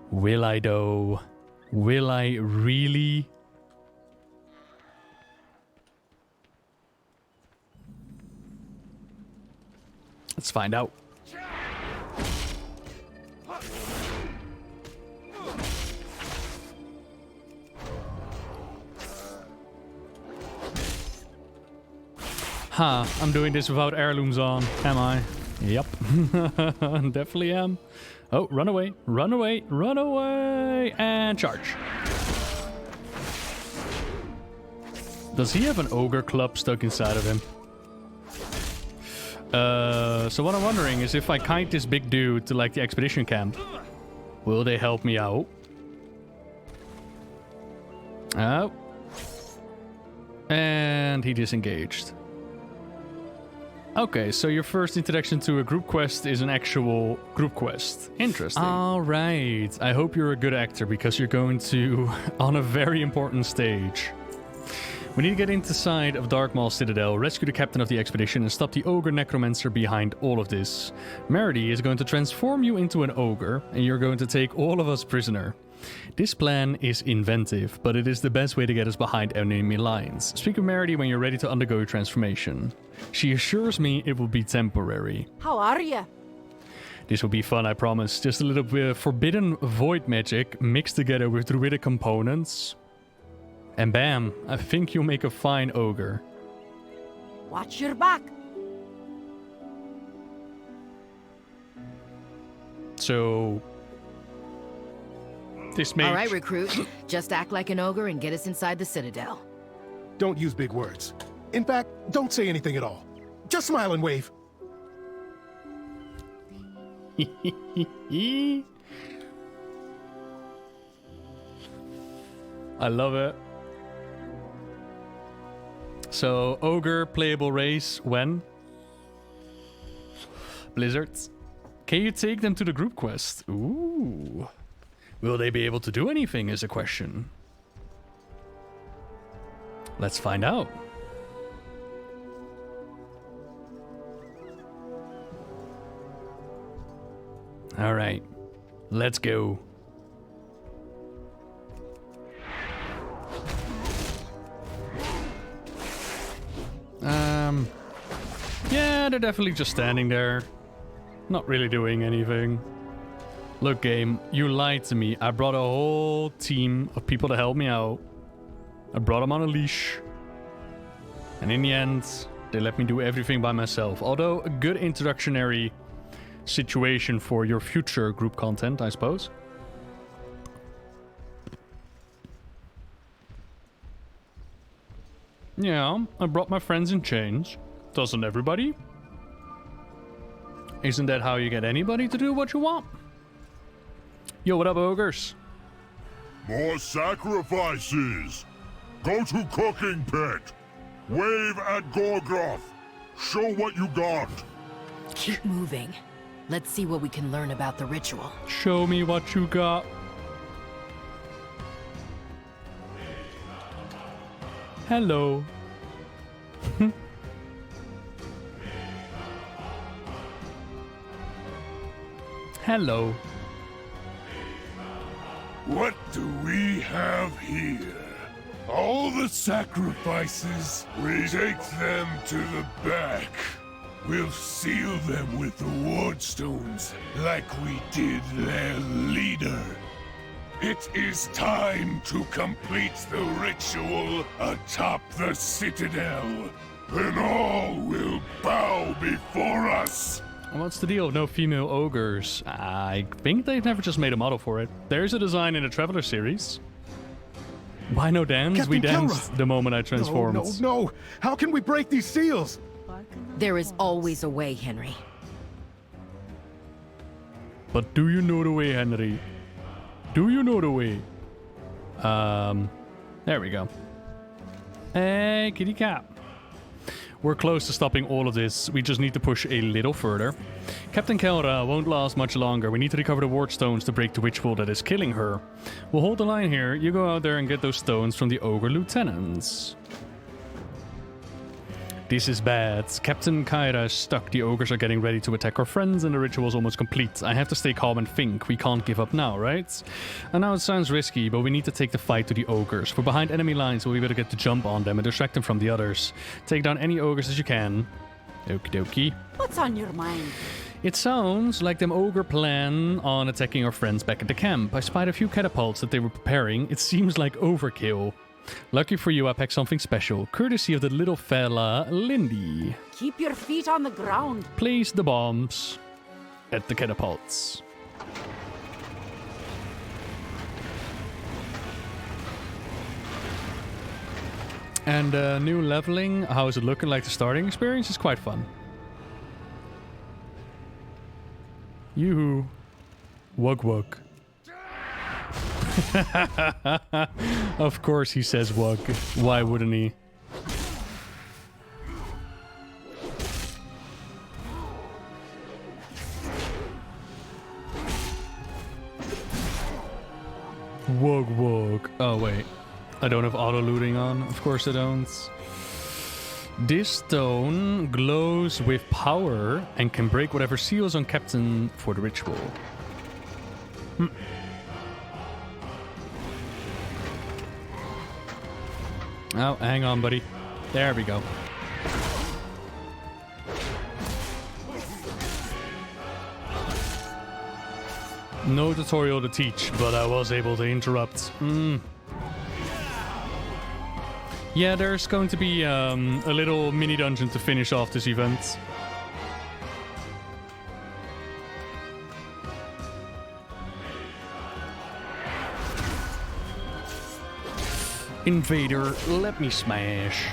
Will I though? Will I really? Let's find out. Ha, I'm doing this without heirlooms on, am I? Yep, definitely am. Oh, run away, run away, run away, and charge. Does he have an ogre club stuck inside of him? So what I'm wondering is if I kite this big dude to like the expedition camp, will they help me out? Oh. And he disengaged. Okay, so your first introduction to a group quest is an actual group quest. Interesting. All right. I hope you're a good actor because you're going to on a very important stage. We need to get inside of Darkmaul Citadel, rescue the captain of the expedition, and stop the ogre necromancer behind all of this. Meredy is going to transform you into an ogre, and you're going to take all of us prisoner. This plan is inventive, but it is the best way to get us behind enemy lines. Speak with Meredy when you're ready to undergo your transformation. She assures me it will be temporary. How are you? This will be fun, I promise. Just a little bit of forbidden void magic mixed together with druidic components. And bam, I think you'll make a fine ogre. Watch your back. So... this mage... All right, recruit. Just act like an ogre and get us inside the Citadel. Don't use big words. In fact, don't say anything at all. Just smile and wave. I love it. So, ogre playable race when? Blizzards. Can you take them to the group quest? Ooh. Will they be able to do anything is a question. Let's find out. All right. Let's go. Yeah, they're definitely just standing there. Not really doing anything. Look, game, you lied to me. I brought a whole team of people to help me out. I brought them on a leash. And in the end, they let me do everything by myself. Although, a good introductory situation for your future group content, I suppose. Yeah, I brought my friends in chains. Doesn't everybody? Isn't that how you get anybody to do what you want? Yo, what up, ogres? More sacrifices! Go to cooking pit! Wave at Gorgoth! Show what you got! Keep moving. Let's see what we can learn about the ritual. Show me what you got. Hello. Hello. What do we have here? All the sacrifices, we take them to the back. We'll seal them with the wardstones, like we did their leader. It is time to complete the ritual atop the Citadel. Then all will bow before us. What's the deal? No female ogres. I think they've never just made a model for it. There's a design in the Traveler series. Why no dance? Captain We danced Kelra! the moment I transformed. No. How can we break these seals? There is always a way, Henry. But do you know the way, Henry? Do you know the way? There we go. Hey, kitty cat. We're close to stopping all of this. We just need to push a little further. Captain Kelra won't last much longer. We need to recover the ward stones to break the ritual that is killing her. We'll hold the line here. You go out there and get those stones from the ogre lieutenants. This is bad. Captain Kyra is stuck. The ogres are getting ready to attack our friends and the ritual is almost complete. I have to stay calm and think. We can't give up now, right? I know it sounds risky, but we need to take the fight to the ogres. We're behind enemy lines, so we better get the jump on them and distract them from the others. Take down any ogres as you can. Okie dokie. What's on your mind? It sounds like them ogre plan on attacking our friends back at the camp. I spied a few catapults that they were preparing. It seems like overkill. Lucky for you, I packed something special, courtesy of the little fella, Lindy. Keep your feet on the ground. Place the bombs at the catapults. And new leveling, how is it looking like? The starting experience is quite fun. Yoo-hoo. Wug wug. Of course he says wug. Why wouldn't he? Wug wug. Oh wait. I don't have auto looting on. Of course I don't. This stone glows with power and can break whatever seals on Captain for the ritual. Oh, hang on, buddy. There we go. No tutorial to teach, but I was able to interrupt. Yeah, there's going to be a little mini dungeon to finish off this event. Invader, let me smash.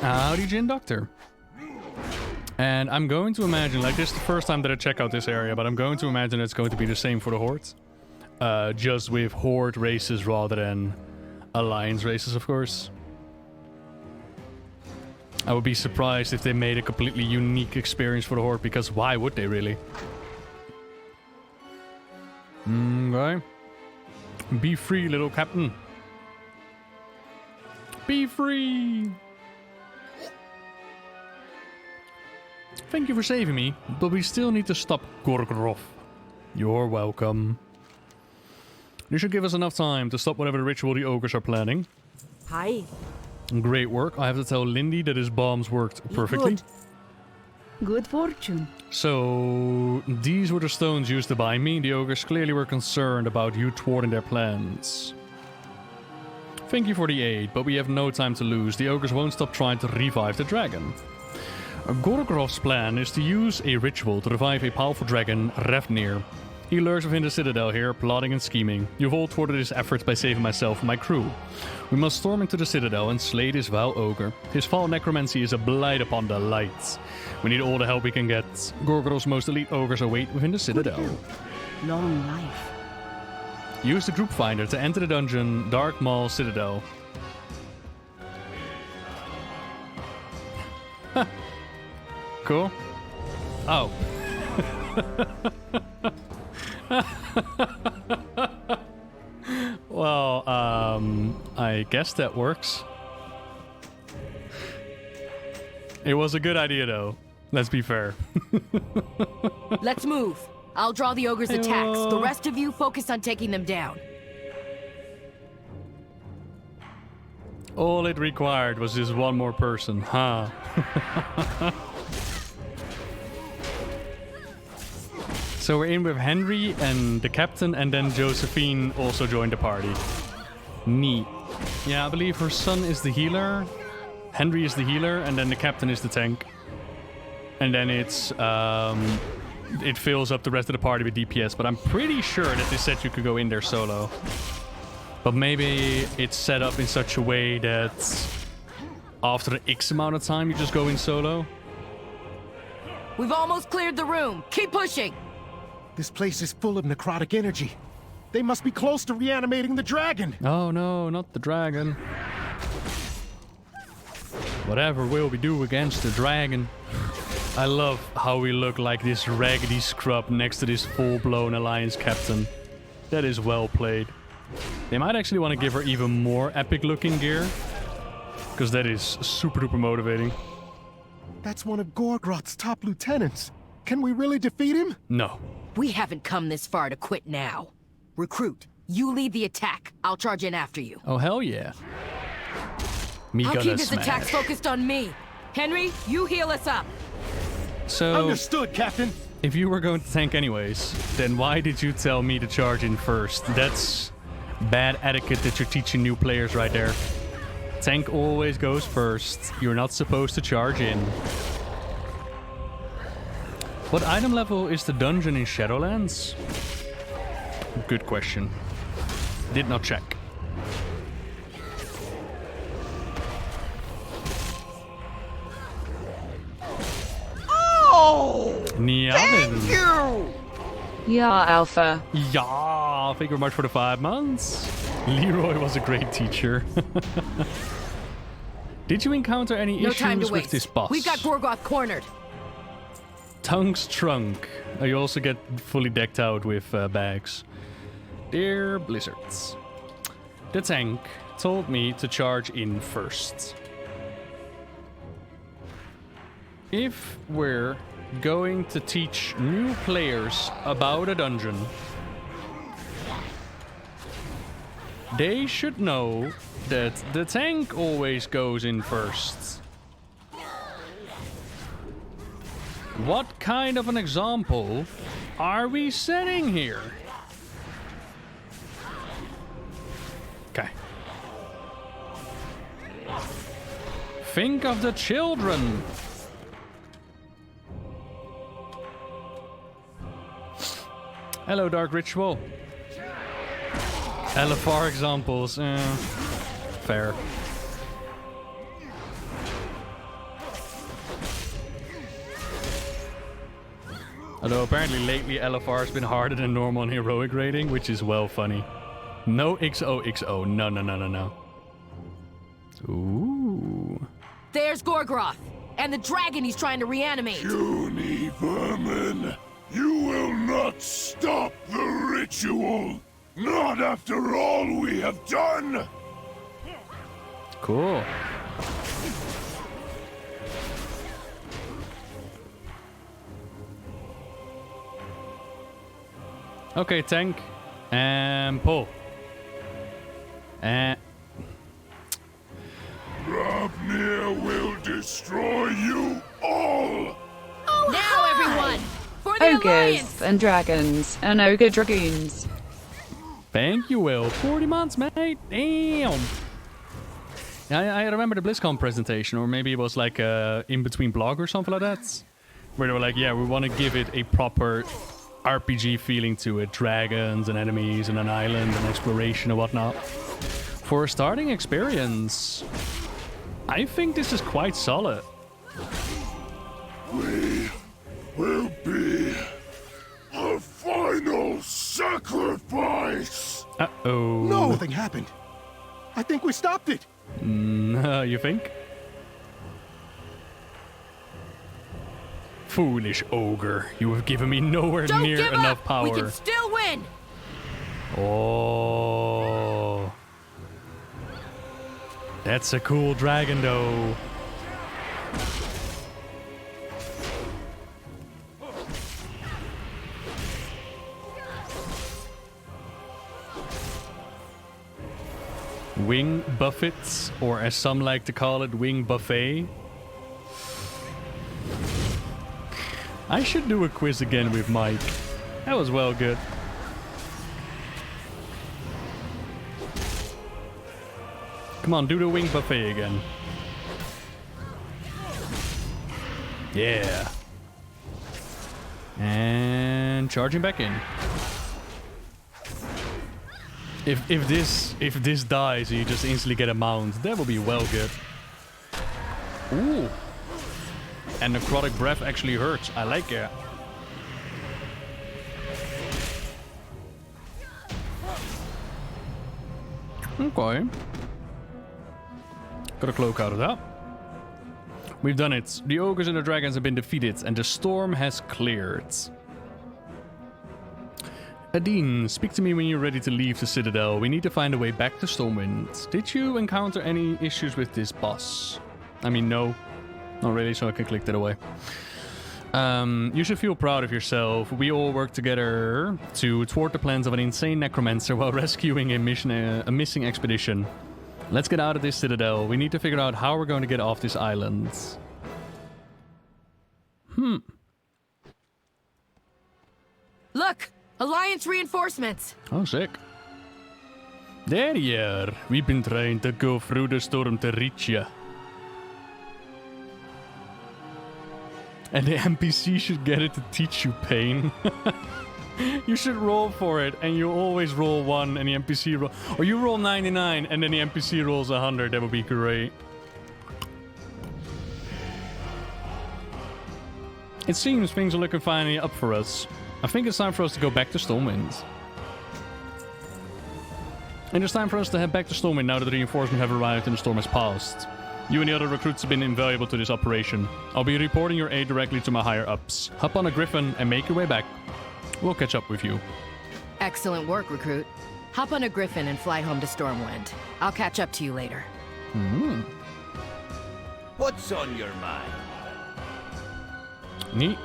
Howdy, Jin Doctor. And I'm going to imagine, like, this is the first time that I check out this area, but I'm going to imagine it's going to be the same for the Horde. Just with Horde races rather than Alliance races, of course. I would be surprised if they made a completely unique experience for the Horde, because why would they really? Okay. Be free, little captain. Be free! Thank you for saving me, but we still need to stop Gorgoroth. You're welcome. This should give us enough time to stop whatever ritual the ogres are planning. Hi. Great work. I have to tell Lindy that his bombs worked perfectly. Good fortune. So, these were the stones used to bind me. The ogres clearly were concerned about you thwarting their plans. Thank you for the aid, but we have no time to lose. The ogres won't stop trying to revive the dragon. Gorgoroth's plan is to use a ritual to revive a powerful dragon, Revnir. He lurks within the Citadel here, plotting and scheming. You've all thwarted his efforts by saving myself and my crew. We must storm into the Citadel and slay this vile ogre. His foul necromancy is a blight upon the light. We need all the help we can get. Gorgoroth's most elite ogres await within the Citadel. Long life. Use the group finder to enter the dungeon Darkmaul Citadel. Cool. Oh. Well, I guess that works. It was a good idea, though. Let's be fair. Let's move. I'll draw the ogre's attacks. The rest of you focus on taking them down. All it required was just one more person, huh? So we're in with Henry and the captain, and then Josephine also joined the party. Neat. Yeah, I believe her son is the healer. Henry is the healer, and then the captain is the tank. And then it's it fills up the rest of the party with DPS, but I'm pretty sure that they said you could go in there solo. But maybe it's set up in such a way that after the X amount of time you just go in solo. We've almost cleared the room. Keep pushing. This place is full of necrotic energy. They must be close to reanimating the dragon. Oh no, not the dragon. Whatever will we do against the dragon? I love how we look like this raggedy scrub next to this full-blown Alliance captain. That is well played. They might actually want to give her even more epic-looking gear, because that is super-duper motivating. That's one of Gorgroth's top lieutenants. Can we really defeat him? No. We haven't come this far to quit now. Recruit, you lead the attack. I'll charge in after you. Oh, hell yeah. Me I'll gonna keep his smash. attacks focused on me. Henry, you heal us up. So, Understood, Captain. if you were going to tank anyways, then why did you tell me to charge in first? That's bad etiquette that you're teaching new players right there. Tank always goes first. You're not supposed to charge in. What item level is the dungeon in Shadowlands? Good question. Did not check. Thank you! Yeah, Alpha. Yeah, thank you very much for the 5 months. Leroy was a great teacher. Did you encounter any No time to issues with waste. this boss? We've got Gorgoth cornered. Tongue's trunk. You also get fully decked out with bags. Dear Blizzards, the tank told me to charge in first. If we're going to teach new players about a dungeon, they should know that the tank always goes in first. What kind of an example are we setting here? Okay. Think of the children. Hello, Dark Ritual. LFR examples. Fair. Although apparently lately LFR has been harder than normal on heroic rating, which is well funny. No XOXO. No, no, no, no, no. Ooh. There's Gorgroth, and the dragon he's trying to reanimate. Puny vermin! You will not stop the ritual! Not after all we have done! Cool. Okay, tank. And pull. And... Grabnir will destroy you all! Now, everyone! For the Alliance! Ogres and dragons and ogre dragoons. Thank you, Will. 40 months, mate. Damn. I remember the BlizzCon presentation, or maybe it was like a in-between blog or something like that, where they were like, yeah, we want to give it a proper RPG feeling to it. Dragons and enemies and an island and exploration and whatnot. For a starting experience, I think this is quite solid. We will be the final sacrifice! Uh-oh. Nothing happened. I think we stopped it. You think? Foolish ogre, you have given me nowhere Don't near give enough up! power. We can still win! Oh. That's a cool dragon though. Wing buffets, or as some like to call it, wing buffet. I should do a quiz again with Mike. That was well good. Come on, do the wing buffet again. Yeah. And charging back in. If this dies, you just instantly get a mount. That will be well good. Ooh. And necrotic breath actually hurts. I like it. Okay. Got a cloak out of that. We've done it. The ogres and the dragons have been defeated, and the storm has cleared. Adine, speak to me when you're ready to leave the Citadel. We need to find a way back to Stormwind. Did you encounter any issues with this boss? I mean, no. Not really, so I can click that away. You should feel proud of yourself. We all work together to thwart the plans of an insane necromancer while rescuing a missing expedition. Let's get out of this Citadel. We need to figure out how we're going to get off this island. Look! Alliance reinforcements! Oh, sick. There you are. We've been trying to go through the storm to reach you. And the NPC should get it to teach you pain. You should roll for it, and you always roll 1, and the NPC roll... Or you roll 99, and then the NPC rolls 100. That would be great. It seems things are looking finally up for us. I think it's time for us to go back to Stormwind. And it's time for us to head back to Stormwind now that the reinforcements have arrived and the storm has passed. You and the other recruits have been invaluable to this operation. I'll be reporting your aid directly to my higher-ups. Hop on a griffin and make your way back. We'll catch up with you. Excellent work, recruit. Hop on a griffin and fly home to Stormwind. I'll catch up to you later. What's on your mind? Neat.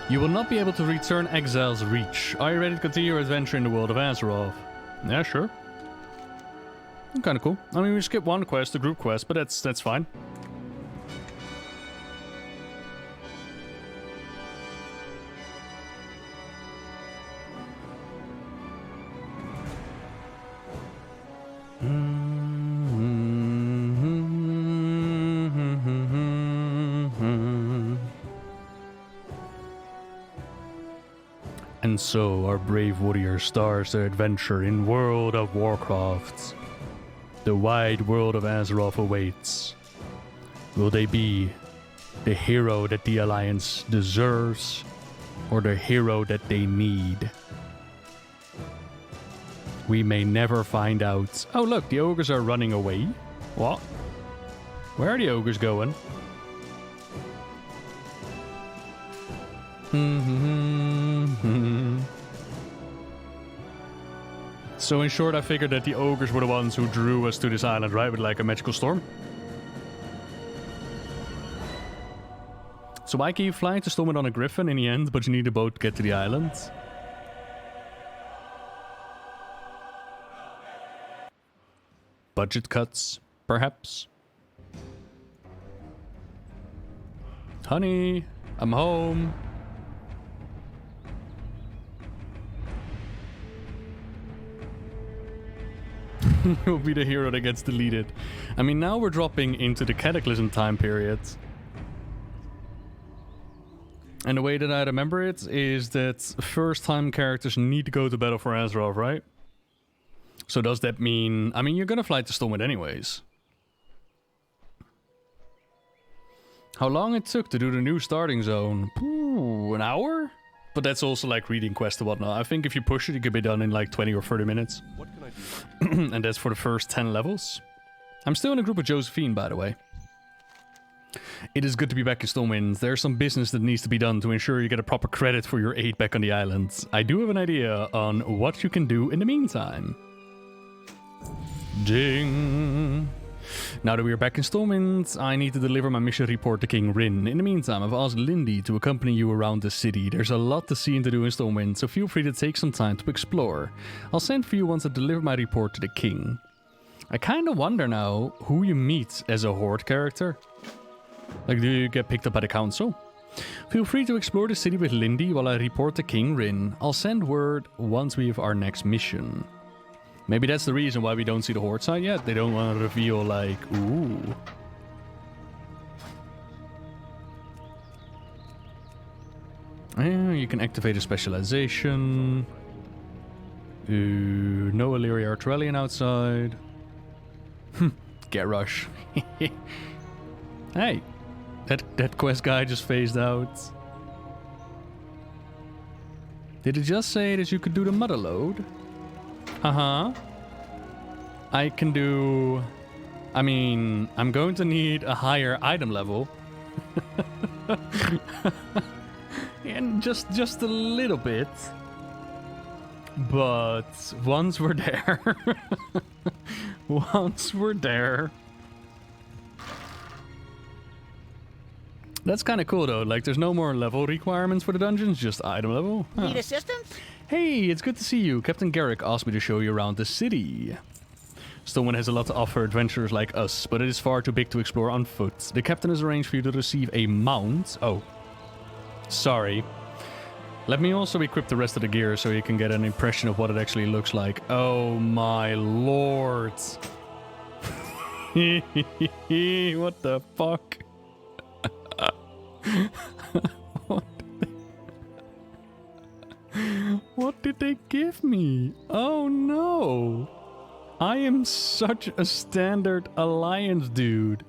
You will not be able to return Exile's Reach. Are you ready to continue your adventure in the world of Azeroth? Yeah, sure. Kind of cool. I mean, we skipped one quest, the group quest, but that's fine. And so our brave warrior starts their adventure in World of Warcraft. The wide world of Azeroth awaits. Will they be the hero that the Alliance deserves, or the hero that they need? We may never find out. Oh look, the ogres are running away. What? Where are the ogres going? So in short, I figured that the ogres were the ones who drew us to this island, right? With like a magical storm. So why can you fly to Stormwind on a griffin in the end, but you need a boat to get to the island? Budget cuts, perhaps? Honey, I'm home. You'll be the hero that gets deleted. I mean, now we're dropping into the Cataclysm time period. And the way that I remember it is that first-time characters need to go to battle for Azeroth, right? So does that mean... I mean, you're gonna fly to Stormwind anyways. How long it took to do the new starting zone? Ooh, an hour? But that's also like reading quests and whatnot. I think if you push it, it could be done in like 20 or 30 minutes. What can I do? And that's for the first 10 levels. I'm still in a group with Josephine, by the way. It is good to be back in Stormwind. There's some business that needs to be done to ensure you get a proper credit for your aid back on the island. I do have an idea on what you can do in the meantime. Ding! Now that we are back in Stormwind, I need to deliver my mission report to King Rin. In the meantime, I've asked Lindy to accompany you around the city. There's a lot to see and to do in Stormwind, so feel free to take some time to explore. I'll send for you once I deliver my report to the king. I kinda wonder now who you meet as a Horde character. Like, do you get picked up by the council? Feel free to explore the city with Lindy while I report to King Rin. I'll send word once we have our next mission. Maybe that's the reason why we don't see the Horde side yet. They don't want to reveal, like, ooh. Yeah, you can activate a specialization. No Illyria Artrellian outside. Get rush. Hey, that quest guy just phased out. Did it just say that you could do the mother load? Uh-huh. I can do... I mean, I'm going to need a higher item level. And just a little bit. But once we're there... once we're there... That's kind of cool though, like there's no more level requirements for the dungeons, just item level. Huh. Need assistance? Hey, it's good to see you. Captain Garrick asked me to show you around the city. Stormwind has a lot to offer adventurers like us, but it is far too big to explore on foot. The captain has arranged for you to receive a mount. Oh, sorry. Let me also equip the rest of the gear so you can get an impression of what it actually looks like. Oh my lord. What the fuck? What did they give me? Oh no! I am such a standard alliance dude.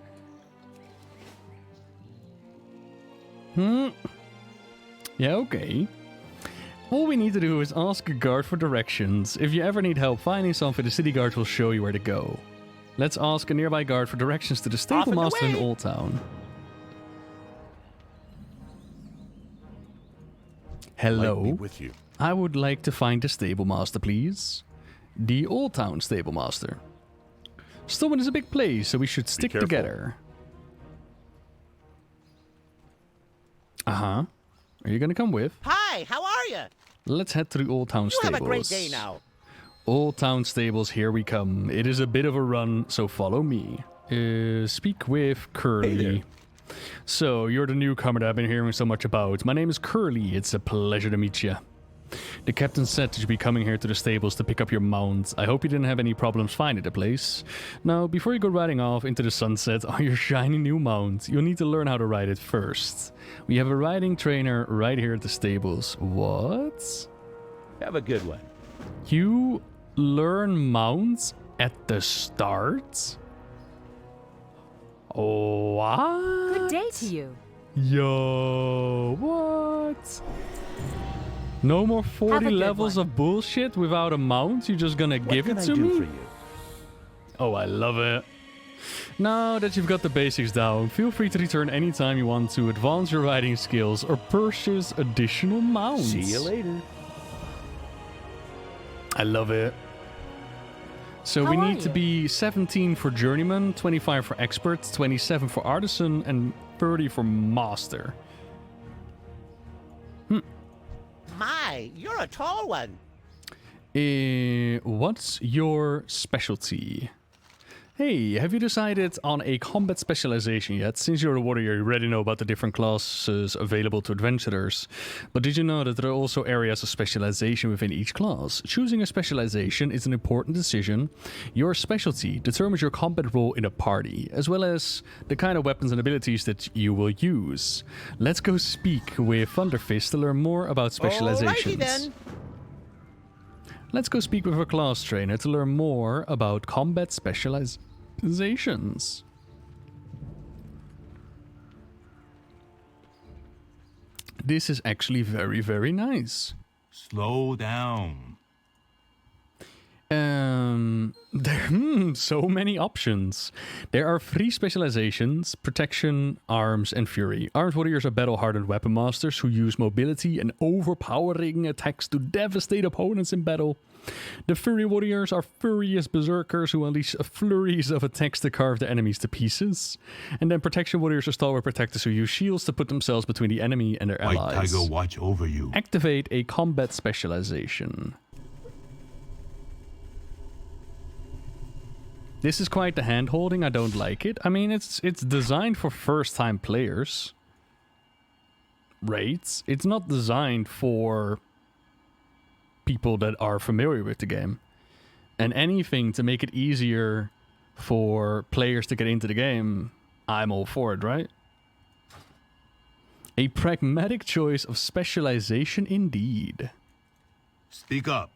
Yeah, okay. All we need to do is ask a guard for directions. If you ever need help finding something, the city guards will show you where to go. Let's ask a nearby guard for directions to the stable master in Old Town. Hello. With you. I would like to find the stable master, please. The Old Town stable master. Stormwind is a big place, so we should stick together. Uh-huh. Are you gonna come with? Hi, how are you? Let's head to the Old Town stables. You have a great day now. Old Town stables, here we come. It is a bit of a run, so follow me. Speak with Curly. Hey, so, you're the newcomer that I've been hearing so much about. My name is Curly. It's a pleasure to meet you. The captain said that you'd be coming here to the stables to pick up your mount. I hope you didn't have any problems finding the place. Now, before you go riding off into the sunset on your shiny new mount, you'll need to learn how to ride it first. We have a riding trainer right here at the stables. What? Have a good one. You learn mounts at the start? What? Good day to you. Yo, what? No more 40 levels of bullshit without a mount? You're just gonna give it to me? For you? Oh, I love it. Now that you've got the basics down, feel free to return anytime you want to advance your riding skills or purchase additional mounts. See you later. I love it. So we need to be 17 for journeyman, 25 for expert, 27 for artisan, and 30 for master. My, you're a tall one. What's your specialty? Hey, have you decided on a combat specialization yet? Since you're a warrior, you already know about the different classes available to adventurers. But did you know that there are also areas of specialization within each class? Choosing a specialization is an important decision. Your specialty determines your combat role in a party, as well as the kind of weapons and abilities that you will use. Let's go speak with Thunderfist to learn more about specializations. Alrighty then. Let's go speak with our class trainer to learn more about combat specializations. This is actually very, very nice. Slow down. So many options. There are 3 specializations: protection, arms, and fury. Armed warriors are battle-hardened weapon masters who use mobility and overpowering attacks to devastate opponents in battle. The fury warriors are furious berserkers who unleash flurries of attacks to carve their enemies to pieces. And then protection warriors are stalwart protectors who use shields to put themselves between the enemy and their White allies. Tiger watch over you. Activate a combat specialization. This is quite the hand-holding. I don't like it. I mean, it's designed for first-time players. Right? It's not designed for people that are familiar with the game. And anything to make it easier for players to get into the game, I'm all for it, right? A pragmatic choice of specialization indeed. Speak up.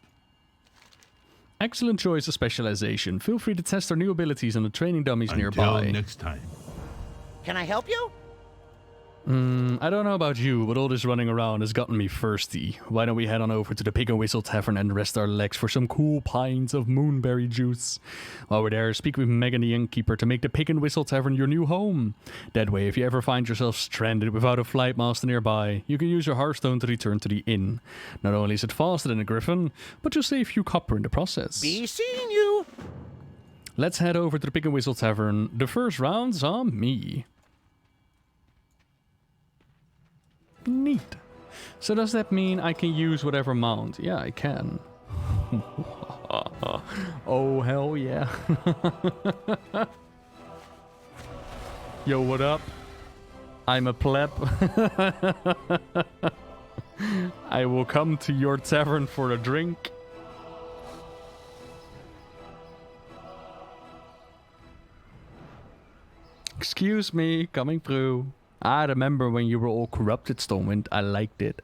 Excellent choice of specialization. Feel free to test our new abilities on the training dummies Until nearby. next time. Can I help you? I don't know about you, but all this running around has gotten me thirsty. Why don't we head on over to the Pig and Whistle Tavern and rest our legs for some cool pints of moonberry juice? While we're there, speak with Megan the Innkeeper to make the Pig and Whistle Tavern your new home. That way, if you ever find yourself stranded without a flight master nearby, you can use your Hearthstone to return to the inn. Not only is it faster than a griffin, but you'll save a few copper in the process. Be seeing you. Let's head over to the Pig and Whistle Tavern. The first round's on me. Neat. So does that mean I can use whatever mount? Yeah, I can. Oh, hell yeah. Yo, what up? I'm a pleb. I will come to your tavern for a drink. Excuse me, coming through. I remember when you were all corrupted, Stormwind. I liked it.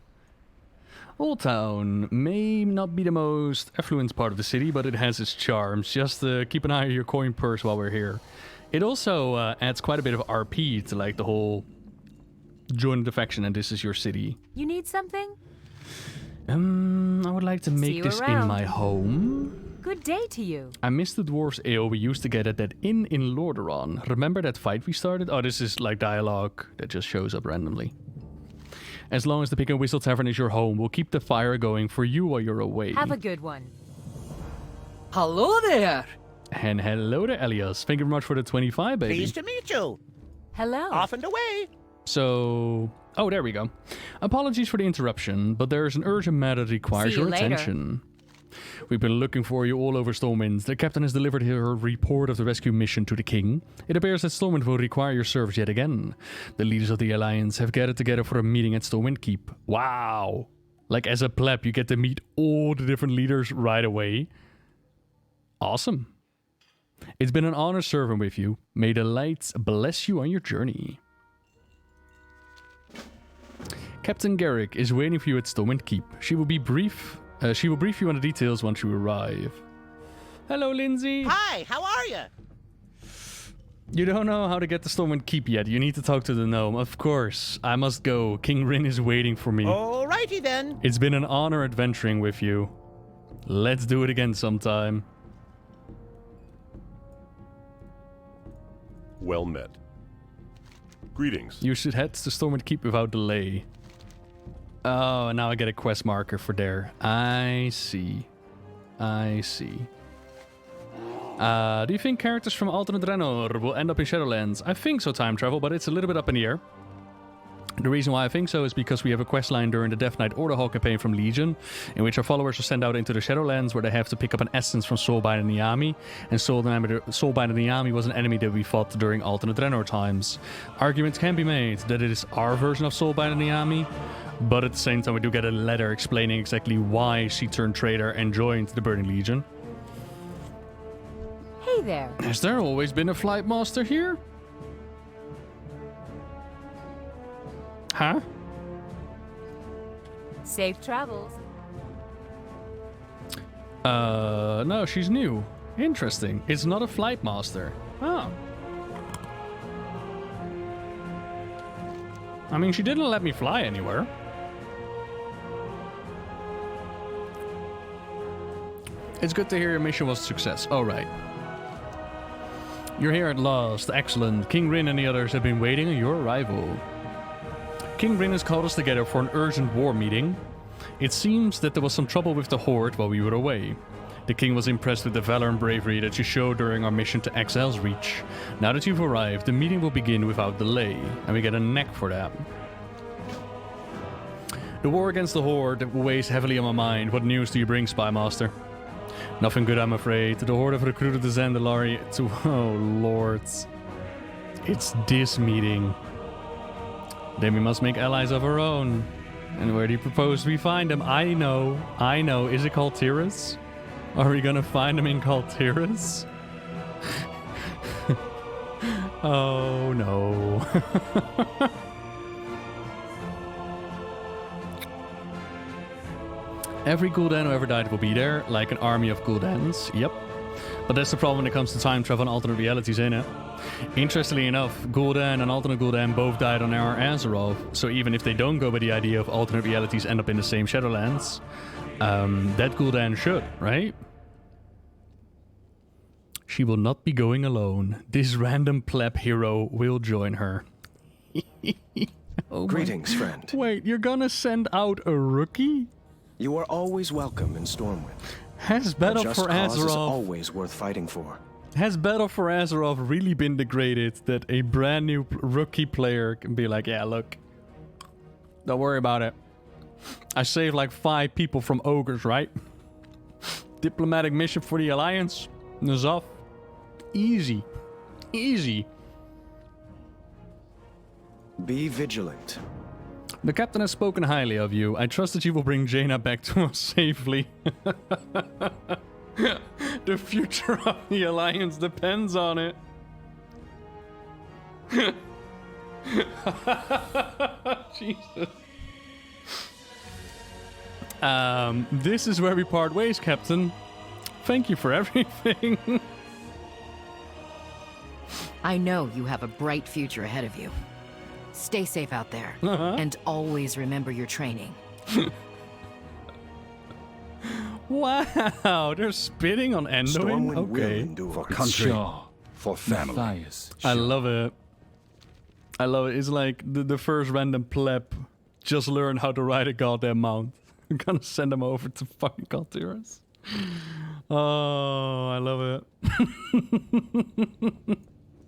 Old Town may not be the most affluent part of the city, but it has its charms. Just keep an eye on your coin purse while we're here. It also adds quite a bit of RP to like the whole join the faction and this is your city. You need something? I would like to make this in my home. Good day to you. I miss the dwarves ale we used to get at that inn in Lordaeron. Remember that fight we started? Oh, this is like dialogue that just shows up randomly. As long as the Pig and Whistle Tavern is your home, we'll keep the fire going for you while you're away. Have a good one. Hello there. And hello there, Elias. Thank you very much for the 25, baby. Pleased to meet you. Hello. Off and away. So... Oh, there we go. Apologies for the interruption, but there is an urgent matter that requires See you your later. attention. We've been looking for you all over Stormwind. The captain has delivered her report of the rescue mission to the king. It appears that Stormwind will require your service yet again. The leaders of the Alliance have gathered together for a meeting at Stormwind Keep. Wow! Like as a pleb, you get to meet all the different leaders right away. Awesome. It's been an honor serving with you. May the lights bless you on your journey. Captain Garrick is waiting for you at Stormwind Keep. She will brief you on the details once you arrive. Hello, Lindsay. Hi, how are you? You don't know how to get to Stormwind Keep yet. You need to talk to the gnome. Of course. I must go. King Rin is waiting for me. Alrighty then. It's been an honor adventuring with you. Let's do it again sometime. Well met. Greetings. You should head to Stormwind Keep without delay. Oh, now I get a quest marker for there. I see. I see. Do you think characters from Alternate Draenor will end up in Shadowlands? I think so, time travel, but it's a little bit up in the air. The reason why I think so is because we have a questline during the Death Knight Order Hall campaign from Legion, in which our followers are sent out into the Shadowlands where they have to pick up an essence from Soulbind and Niami, and Soulbind and Niami was an enemy that we fought during Alternate Draenor times. Arguments can be made that it is our version of Soulbind and Niami, but at the same time we do get a letter explaining exactly why she turned traitor and joined the Burning Legion. Hey there. Has there always been a flight master here? Huh? Safe travels. No, she's new. Interesting. It's not a flight master. Oh. I mean, she didn't let me fly anywhere. It's good to hear your mission was a success. Alright. You're here at last. Excellent. King Rin and the others have been waiting on your arrival. King Rin has called us together for an urgent war meeting. It seems that there was some trouble with the Horde while we were away. The king was impressed with the valor and bravery that you showed during our mission to Excel's Reach. Now that you've arrived, the meeting will begin without delay, and we get a neck for that. The war against the Horde weighs heavily on my mind. What news do you bring, Spy Master? Nothing good, I'm afraid. The Horde have recruited the Zandalari to... Oh, lords. It's this meeting. Then we must make allies of our own. And where do you propose we find them? I know. Is it called Tiras? Are we gonna find them in Kaltiras? Oh no. Every Gul'dan who ever died will be there, like an army of Gul'dans. Yep. But that's the problem when it comes to time travel and alternate realities, ain't it? Interestingly enough, Gul'dan and alternate Gul'dan both died on our Azeroth, so even if they don't go by the idea of alternate realities end up in the same Shadowlands, that Gul'dan should, right? She will not be going alone. This random pleb hero will join her. Oh Greetings, friend. Wait, you're gonna send out a rookie? You are always welcome in Stormwind. Has Battle for Azeroth is Azeroth always worth fighting for. Has Battle for Azeroth really been degraded that a brand new rookie player can be like, yeah, look, don't worry about it. I saved like 5 people from Ogres, right? Diplomatic mission for the Alliance. Nazaf. Easy. Easy. Be vigilant. The captain has spoken highly of you. I trust that you will bring Jaina back to us safely. The future of the Alliance depends on it. Jesus. This is where we part ways, Captain. Thank you for everything. I know you have a bright future ahead of you. Stay safe out there, and always remember your training. Wow, they're spitting on Anduin? Okay. For country, for family. I love it. I love it. It's like the first random pleb just learned how to ride a goddamn mount. I'm gonna send them over to fucking Kaltiras. Oh, I love it.